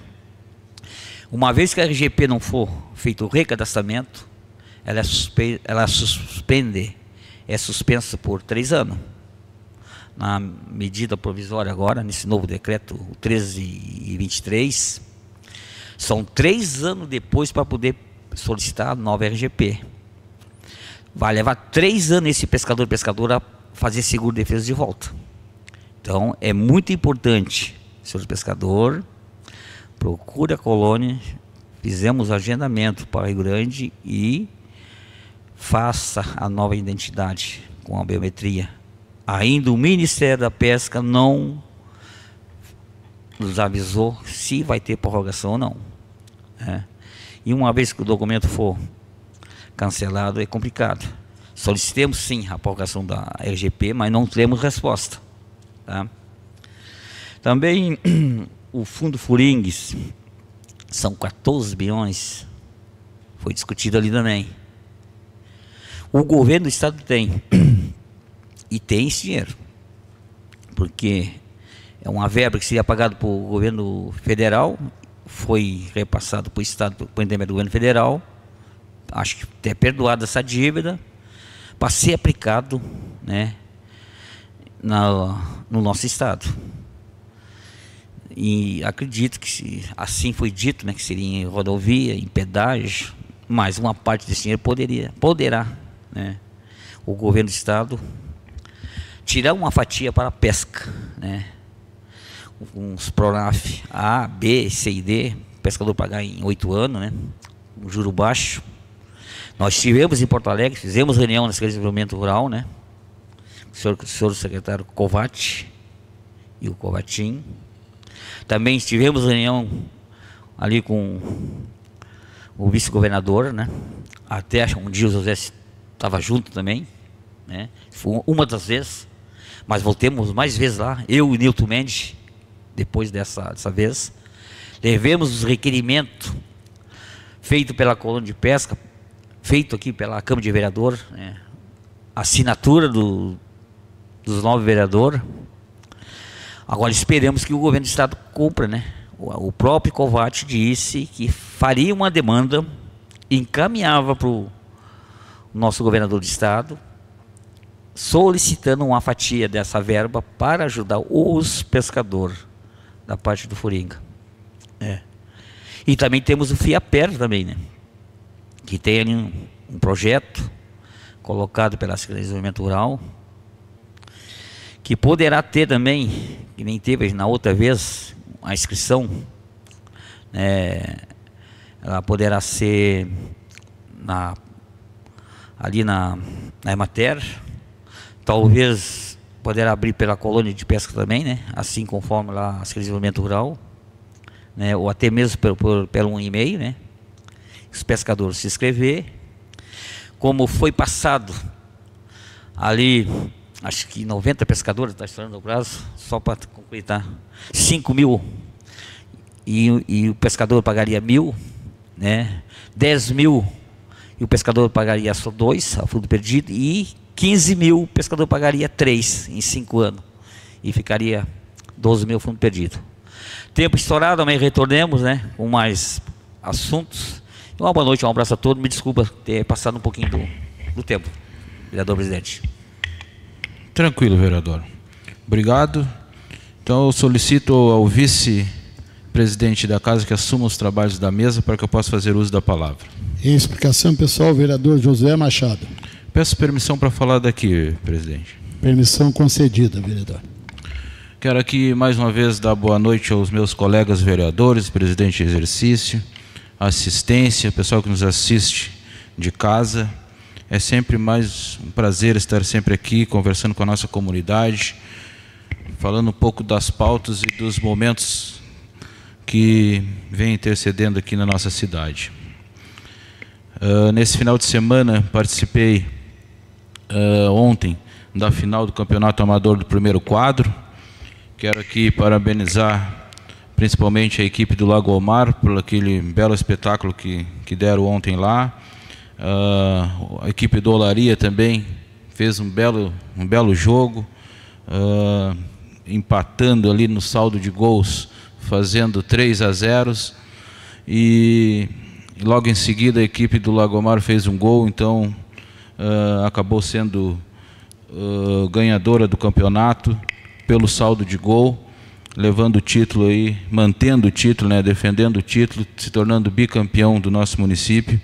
Uma vez que a RGP não for feito o recadastramento, ela é suspensa por 3 anos. Na medida provisória agora, nesse novo decreto 13/23, são 3 anos depois para poder solicitar a nova RGP. Vai levar 3 anos esse pescadora fazer seguro-defesa de volta. Então, é muito importante, senhor pescador, procure a colônia, fizemos agendamento para Rio Grande e faça a nova identidade com a biometria. Ainda o Ministério da Pesca não nos avisou se vai ter prorrogação ou não. E uma vez que o documento for cancelado, é complicado. Solicitemos sim a prorrogação da RGP, mas não temos resposta. Tá? Também o Fundo Furingues, são 14 bilhões, foi discutido ali também. O governo do estado tem, e tem esse dinheiro, porque é uma verba que seria pagada para o governo federal, foi repassado para o estado, para o intermédio do governo federal, acho que até perdoada essa dívida, para ser aplicado, né, no nosso estado. E acredito que, assim foi dito, né, que seria em rodovia, em pedágio, mas uma parte desse dinheiro poderá, né, o governo do estado tirar uma fatia para a pesca, né, uns PRONAF A, B, C e D, o pescador pagar em 8 anos, né, um juro baixo. Nós estivemos em Porto Alegre, fizemos reunião na Secretaria de Desenvolvimento Rural, né, o senhor secretário Covatti e o Covatim. Também estivemos em reunião ali com o vice-governador, né? Até um dia o José estava junto também, né? Foi uma das vezes, mas voltemos mais vezes lá, eu e Nilton Mendes, depois dessa vez. Levemos os requerimentos feitos pela colônia de pesca, feito aqui pela Câmara de Vereadores, né? Assinatura dos 9 vereadores. Agora esperamos que o governo do estado cumpra, né? O próprio Covatti disse que faria uma demanda, encaminhava para o nosso governador do estado, solicitando uma fatia dessa verba para ajudar os pescadores da parte do Furinga. E também temos o FIAPER também, né? Que tem ali um projeto colocado pela Secretaria de Desenvolvimento Rural, que poderá ter também, que nem teve na outra vez, a inscrição, ela poderá ser ali na Emater, talvez poderá abrir pela colônia de pesca também, né? Assim conforme lá a Secretaria de Desenvolvimento Rural, né? Ou até mesmo pelo um e-mail, né? Os pescadores se inscrever, como foi passado ali. Acho que 90 pescadores, está estourando o prazo, só para completar, 5 mil, e o pescador pagaria 1.000, né? 10 mil, e o pescador pagaria só 2, a fundo perdido, e 15 mil, o pescador pagaria 3 em 5 anos, e ficaria 12 mil fundo perdido. Tempo estourado, amanhã retornemos, né, com mais assuntos. Uma boa noite, um abraço a todos, me desculpa ter passado um pouquinho do tempo, vereador presidente. Tranquilo, vereador. Obrigado. Então, eu solicito ao vice-presidente da casa que assuma os trabalhos da mesa para que eu possa fazer uso da palavra. Em explicação pessoal, vereador José Machado. Peço permissão para falar daqui, presidente. Permissão concedida, vereador. Quero aqui, mais uma vez, dar boa noite aos meus colegas vereadores, presidente de exercício, assistência, pessoal que nos assiste de casa. É sempre mais um prazer estar sempre aqui, conversando com a nossa comunidade, falando um pouco das pautas e dos momentos que vem intercedendo aqui na nossa cidade. Nesse final de semana, participei ontem da final do Campeonato Amador do primeiro quadro. Quero aqui parabenizar principalmente a equipe do Lago Omar por aquele belo espetáculo que deram ontem lá. A equipe do Olaria também fez um belo jogo, empatando ali no saldo de gols, fazendo 3-0, e logo em seguida a equipe do Lagomar fez um gol, então acabou sendo ganhadora do campeonato pelo saldo de gol, levando o título aí, mantendo o título, né, defendendo o título, se tornando bicampeão do nosso município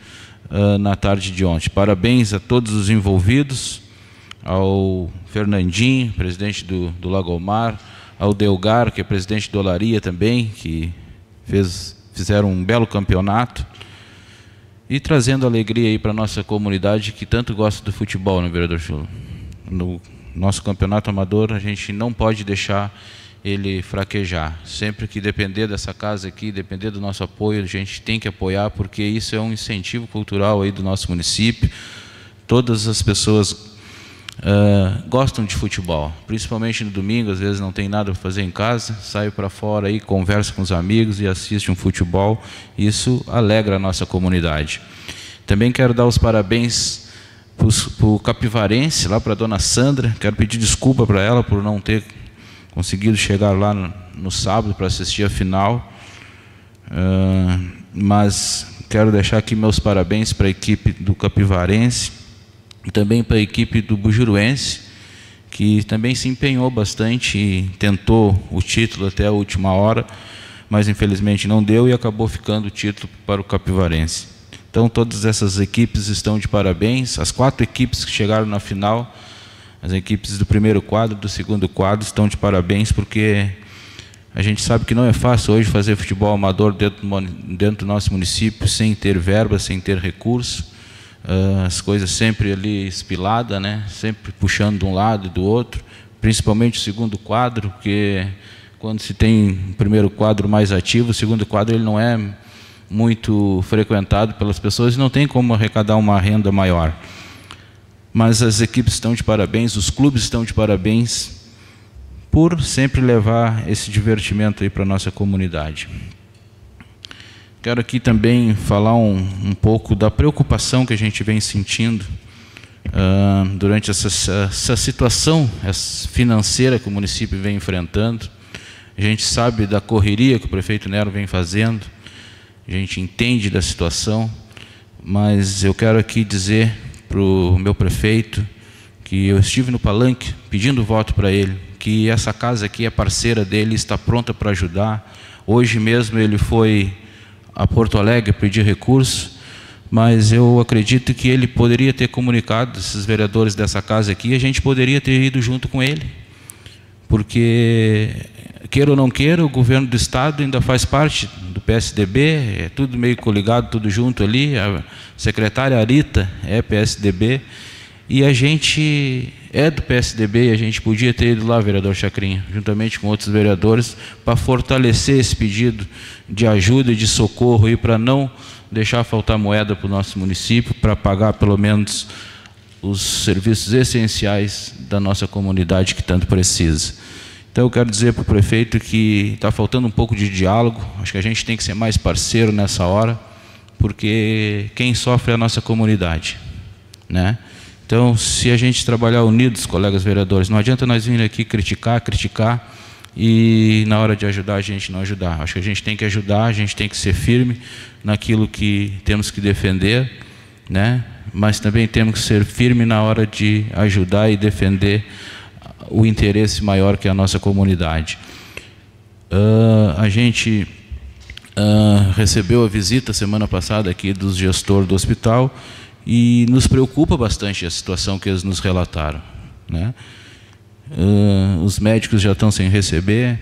na tarde de ontem. Parabéns a todos os envolvidos, ao Fernandinho, presidente do Lagomar, ao Delgar, que é presidente do Olaria também, que fizeram um belo campeonato e trazendo alegria aí para a nossa comunidade que tanto gosta do futebol, né, vereador Chulo? No nosso campeonato amador, a gente não pode deixar ele fraquejar. Sempre que depender dessa casa aqui, depender do nosso apoio, a gente tem que apoiar, porque isso é um incentivo cultural aí do nosso município. Todas as pessoas gostam de futebol, principalmente no domingo, às vezes não tem nada para fazer em casa, sai para fora aí, conversa com os amigos e assiste um futebol. Isso alegra a nossa comunidade. Também quero dar os parabéns para o Capivarense, lá para a dona Sandra. Quero pedir desculpa para ela por não ter conseguido chegar lá no sábado para assistir a final, mas quero deixar aqui meus parabéns para a equipe do Capivarense e também para a equipe do Bujuruense, que também se empenhou bastante e tentou o título até a última hora, mas infelizmente não deu e acabou ficando o título para o Capivarense. Então todas essas equipes estão de parabéns. As 4 equipes que chegaram na final, as equipes do primeiro quadro, do segundo quadro, estão de parabéns, porque a gente sabe que não é fácil hoje fazer futebol amador dentro do nosso município, sem ter verba, sem ter recurso. As coisas sempre ali espiladas, né? Sempre puxando de um lado e do outro, principalmente o segundo quadro, porque quando se tem o primeiro quadro mais ativo, o segundo quadro ele não é muito frequentado pelas pessoas e não tem como arrecadar uma renda maior. Mas as equipes estão de parabéns, os clubes estão de parabéns por sempre levar esse divertimento aí para a nossa comunidade. Quero aqui também falar um pouco da preocupação que a gente vem sentindo durante essa situação financeira que o município vem enfrentando. A gente sabe da correria que o prefeito Nero vem fazendo, a gente entende da situação, mas eu quero aqui dizer para o meu prefeito que eu estive no palanque pedindo voto para ele, que essa casa aqui é parceira dele, está pronta para ajudar. Hoje mesmo ele foi a Porto Alegre pedir recurso, mas eu acredito que ele poderia ter comunicado esses vereadores dessa casa aqui, e a gente poderia ter ido junto com ele, porque queira ou não queira, o governo do estado ainda faz parte do PSDB, é tudo meio coligado, tudo junto ali. A secretária Arita é PSDB e a gente é do PSDB, e a gente podia ter ido lá, vereador Chacrinha, juntamente com outros vereadores, para fortalecer esse pedido de ajuda e de socorro e para não deixar faltar moeda para o nosso município, para pagar pelo menos os serviços essenciais da nossa comunidade que tanto precisa. Então eu quero dizer para o prefeito que está faltando um pouco de diálogo, acho que a gente tem que ser mais parceiro nessa hora, porque quem sofre é a nossa comunidade, né? Então, se a gente trabalhar unidos, colegas vereadores, não adianta nós vir aqui criticar e na hora de ajudar a gente não ajudar. Acho que a gente tem que ajudar, a gente tem que ser firme naquilo que temos que defender, né? Mas também temos que ser firme na hora de ajudar e defender o interesse maior que é a nossa comunidade. A gente recebeu a visita semana passada aqui do gestor do hospital e nos preocupa bastante a situação que eles nos relataram, né? Os médicos já estão sem receber,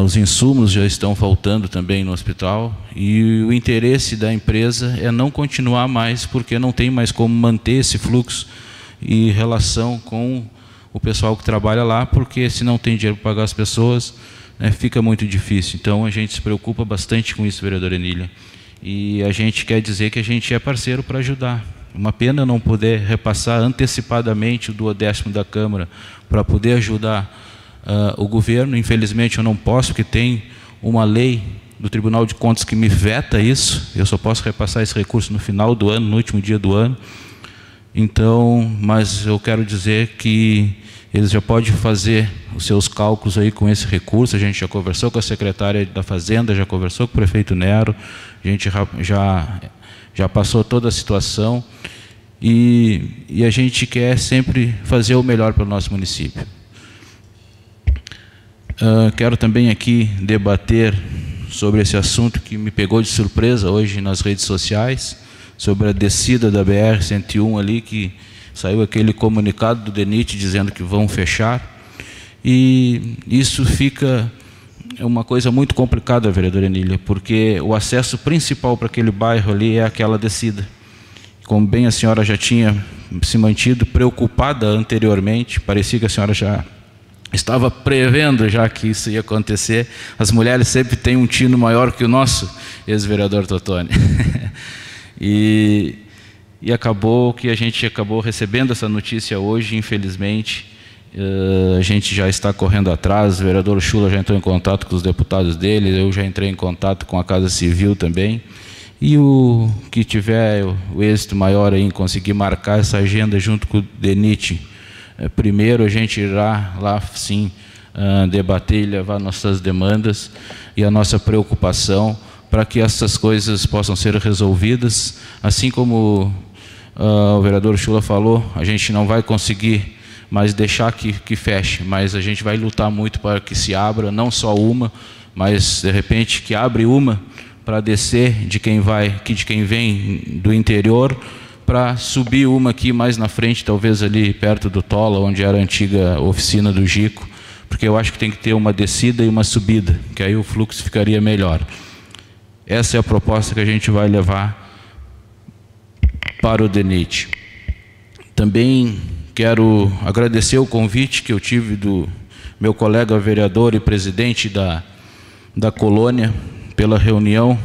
os insumos já estão faltando também no hospital, e o interesse da empresa é não continuar mais, porque não tem mais como manter esse fluxo e relação com o pessoal que trabalha lá, porque se não tem dinheiro para pagar as pessoas, né, fica muito difícil. Então a gente se preocupa bastante com isso, vereadora Enília. E a gente quer dizer que a gente é parceiro para ajudar. Uma pena não poder repassar antecipadamente o 10º da Câmara para poder ajudar o governo. Infelizmente eu não posso, porque tem uma lei do Tribunal de Contas que me veta isso. Eu só posso repassar esse recurso no final do ano, no último dia do ano. Então, mas eu quero dizer que eles já podem fazer os seus cálculos aí com esse recurso. A gente já conversou com a secretária da Fazenda, já conversou com o prefeito Nero, a gente já passou toda a situação e a gente quer sempre fazer o melhor para o nosso município. Quero também aqui debater sobre esse assunto que me pegou de surpresa hoje nas redes sociais, sobre a descida da BR-101 ali, que saiu aquele comunicado do DENIT dizendo que vão fechar, e isso fica é uma coisa muito complicada, vereadora Enília, porque o acesso principal para aquele bairro ali é aquela descida. Como bem a senhora já tinha se mantido preocupada anteriormente, parecia que a senhora já estava prevendo já que isso ia acontecer. As mulheres sempre têm um tino maior que o nosso, ex-vereador Totoni. E acabou que a gente acabou recebendo essa notícia hoje, infelizmente. A gente já está correndo atrás, o vereador Chula já entrou em contato com os deputados dele, eu já entrei em contato com a Casa Civil também. E o que tiver o êxito maior aí em conseguir marcar essa agenda junto com o DENIT, primeiro a gente irá lá sim debater e levar nossas demandas e a nossa preocupação para que essas coisas possam ser resolvidas. Assim como o vereador Chula falou, a gente não vai conseguir mais deixar que feche, mas a gente vai lutar muito para que se abra, não só uma, mas de repente que abre uma para descer de quem vem do interior, para subir uma aqui mais na frente, talvez ali perto do Tola, onde era a antiga oficina do Gico, porque eu acho que tem que ter uma descida e uma subida, que aí o fluxo ficaria melhor. Essa é a proposta que a gente vai levar para o DENIT. Também quero agradecer o convite que eu tive do meu colega vereador e presidente da colônia, pela reunião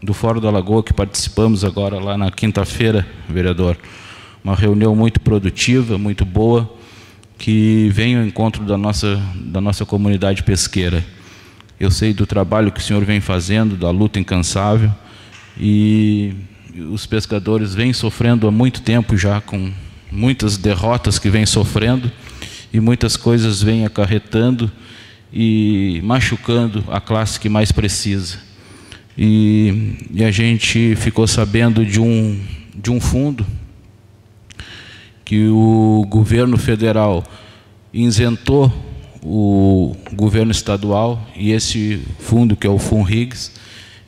do Fórum da Lagoa que participamos agora lá na quinta-feira, vereador. Uma reunião muito produtiva, muito boa, que vem ao encontro da nossa comunidade pesqueira. Eu sei do trabalho que o senhor vem fazendo, da luta incansável, e os pescadores vêm sofrendo há muito tempo já, com muitas derrotas que vêm sofrendo, e muitas coisas vêm acarretando e machucando a classe que mais precisa. E a gente ficou sabendo de um fundo que o governo federal isentou o governo estadual, e esse fundo, que é o FUNRIGS,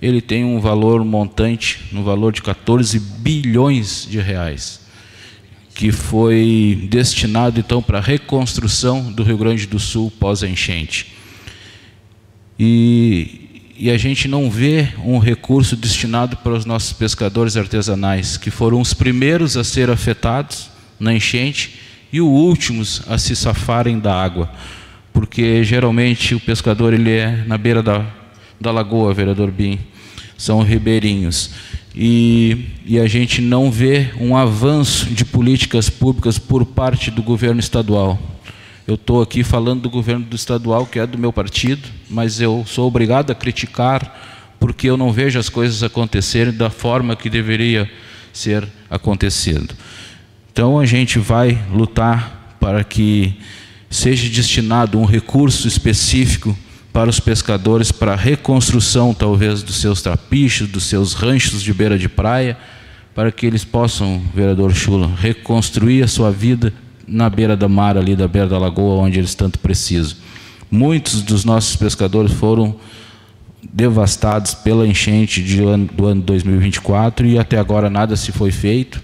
ele tem um valor montante, no valor de 14 bilhões de reais, que foi destinado então para a reconstrução do Rio Grande do Sul pós-enchente. E a gente não vê um recurso destinado para os nossos pescadores artesanais, que foram os primeiros a ser afetados na enchente e os últimos a se safarem da água, porque geralmente o pescador ele é na beira da lagoa, vereador Bim, são ribeirinhos, e a gente não vê um avanço de políticas públicas por parte do governo estadual. Eu estou aqui falando do governo do estadual, que é do meu partido, mas eu sou obrigado a criticar porque eu não vejo as coisas acontecerem da forma que deveria ser acontecendo. Então a gente vai lutar para que seja destinado um recurso específico para os pescadores, para a reconstrução talvez dos seus trapichos, dos seus ranchos de beira de praia, para que eles possam, vereador Chula, reconstruir a sua vida na beira da mar, ali da beira da lagoa, onde eles tanto precisam. Muitos dos nossos pescadores foram devastados pela enchente do ano 2024 e até agora nada se foi feito,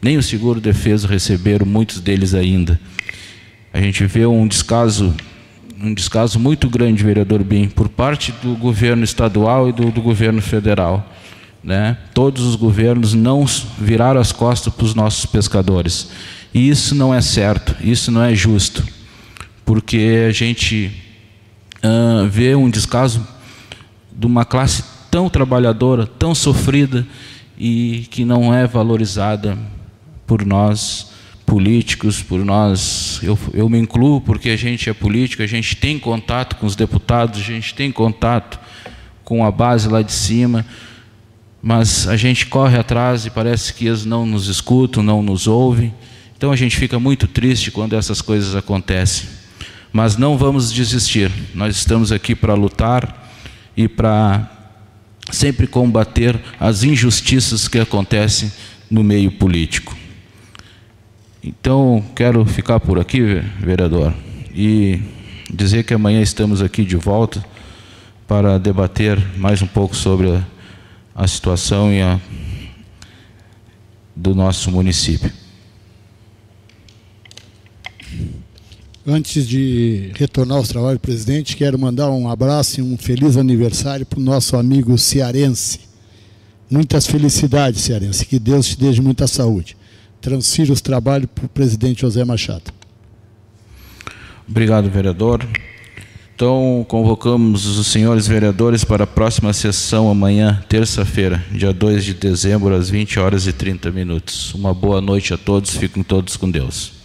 nem o seguro-defeso receberam, muitos deles ainda. A gente vê um descaso muito grande, vereador Bim, por parte do governo estadual e do governo federal, né? Todos os governos não viraram as costas para os nossos pescadores. E isso não é certo, isso não é justo, porque a gente vê um descaso de uma classe tão trabalhadora, tão sofrida, e que não é valorizada por nós políticos, por nós, eu me incluo, porque a gente é político, a gente tem contato com os deputados, a gente tem contato com a base lá de cima, mas a gente corre atrás e parece que eles não nos escutam, não nos ouvem. Então a gente fica muito triste quando essas coisas acontecem. Mas não vamos desistir. Nós estamos aqui para lutar e para sempre combater as injustiças que acontecem no meio político. Então, quero ficar por aqui, vereador, e dizer que amanhã estamos aqui de volta para debater mais um pouco sobre a situação do nosso município. Antes de retornar aos trabalhos, presidente, quero mandar um abraço e um feliz aniversário para o nosso amigo cearense. Muitas felicidades, cearense. Que Deus te dê muita saúde. Transfiro os trabalhos para o presidente José Machado. Obrigado, vereador. Então, convocamos os senhores vereadores para a próxima sessão amanhã, terça-feira, dia 2 de dezembro, às 20h30. Uma boa noite a todos. Fiquem todos com Deus.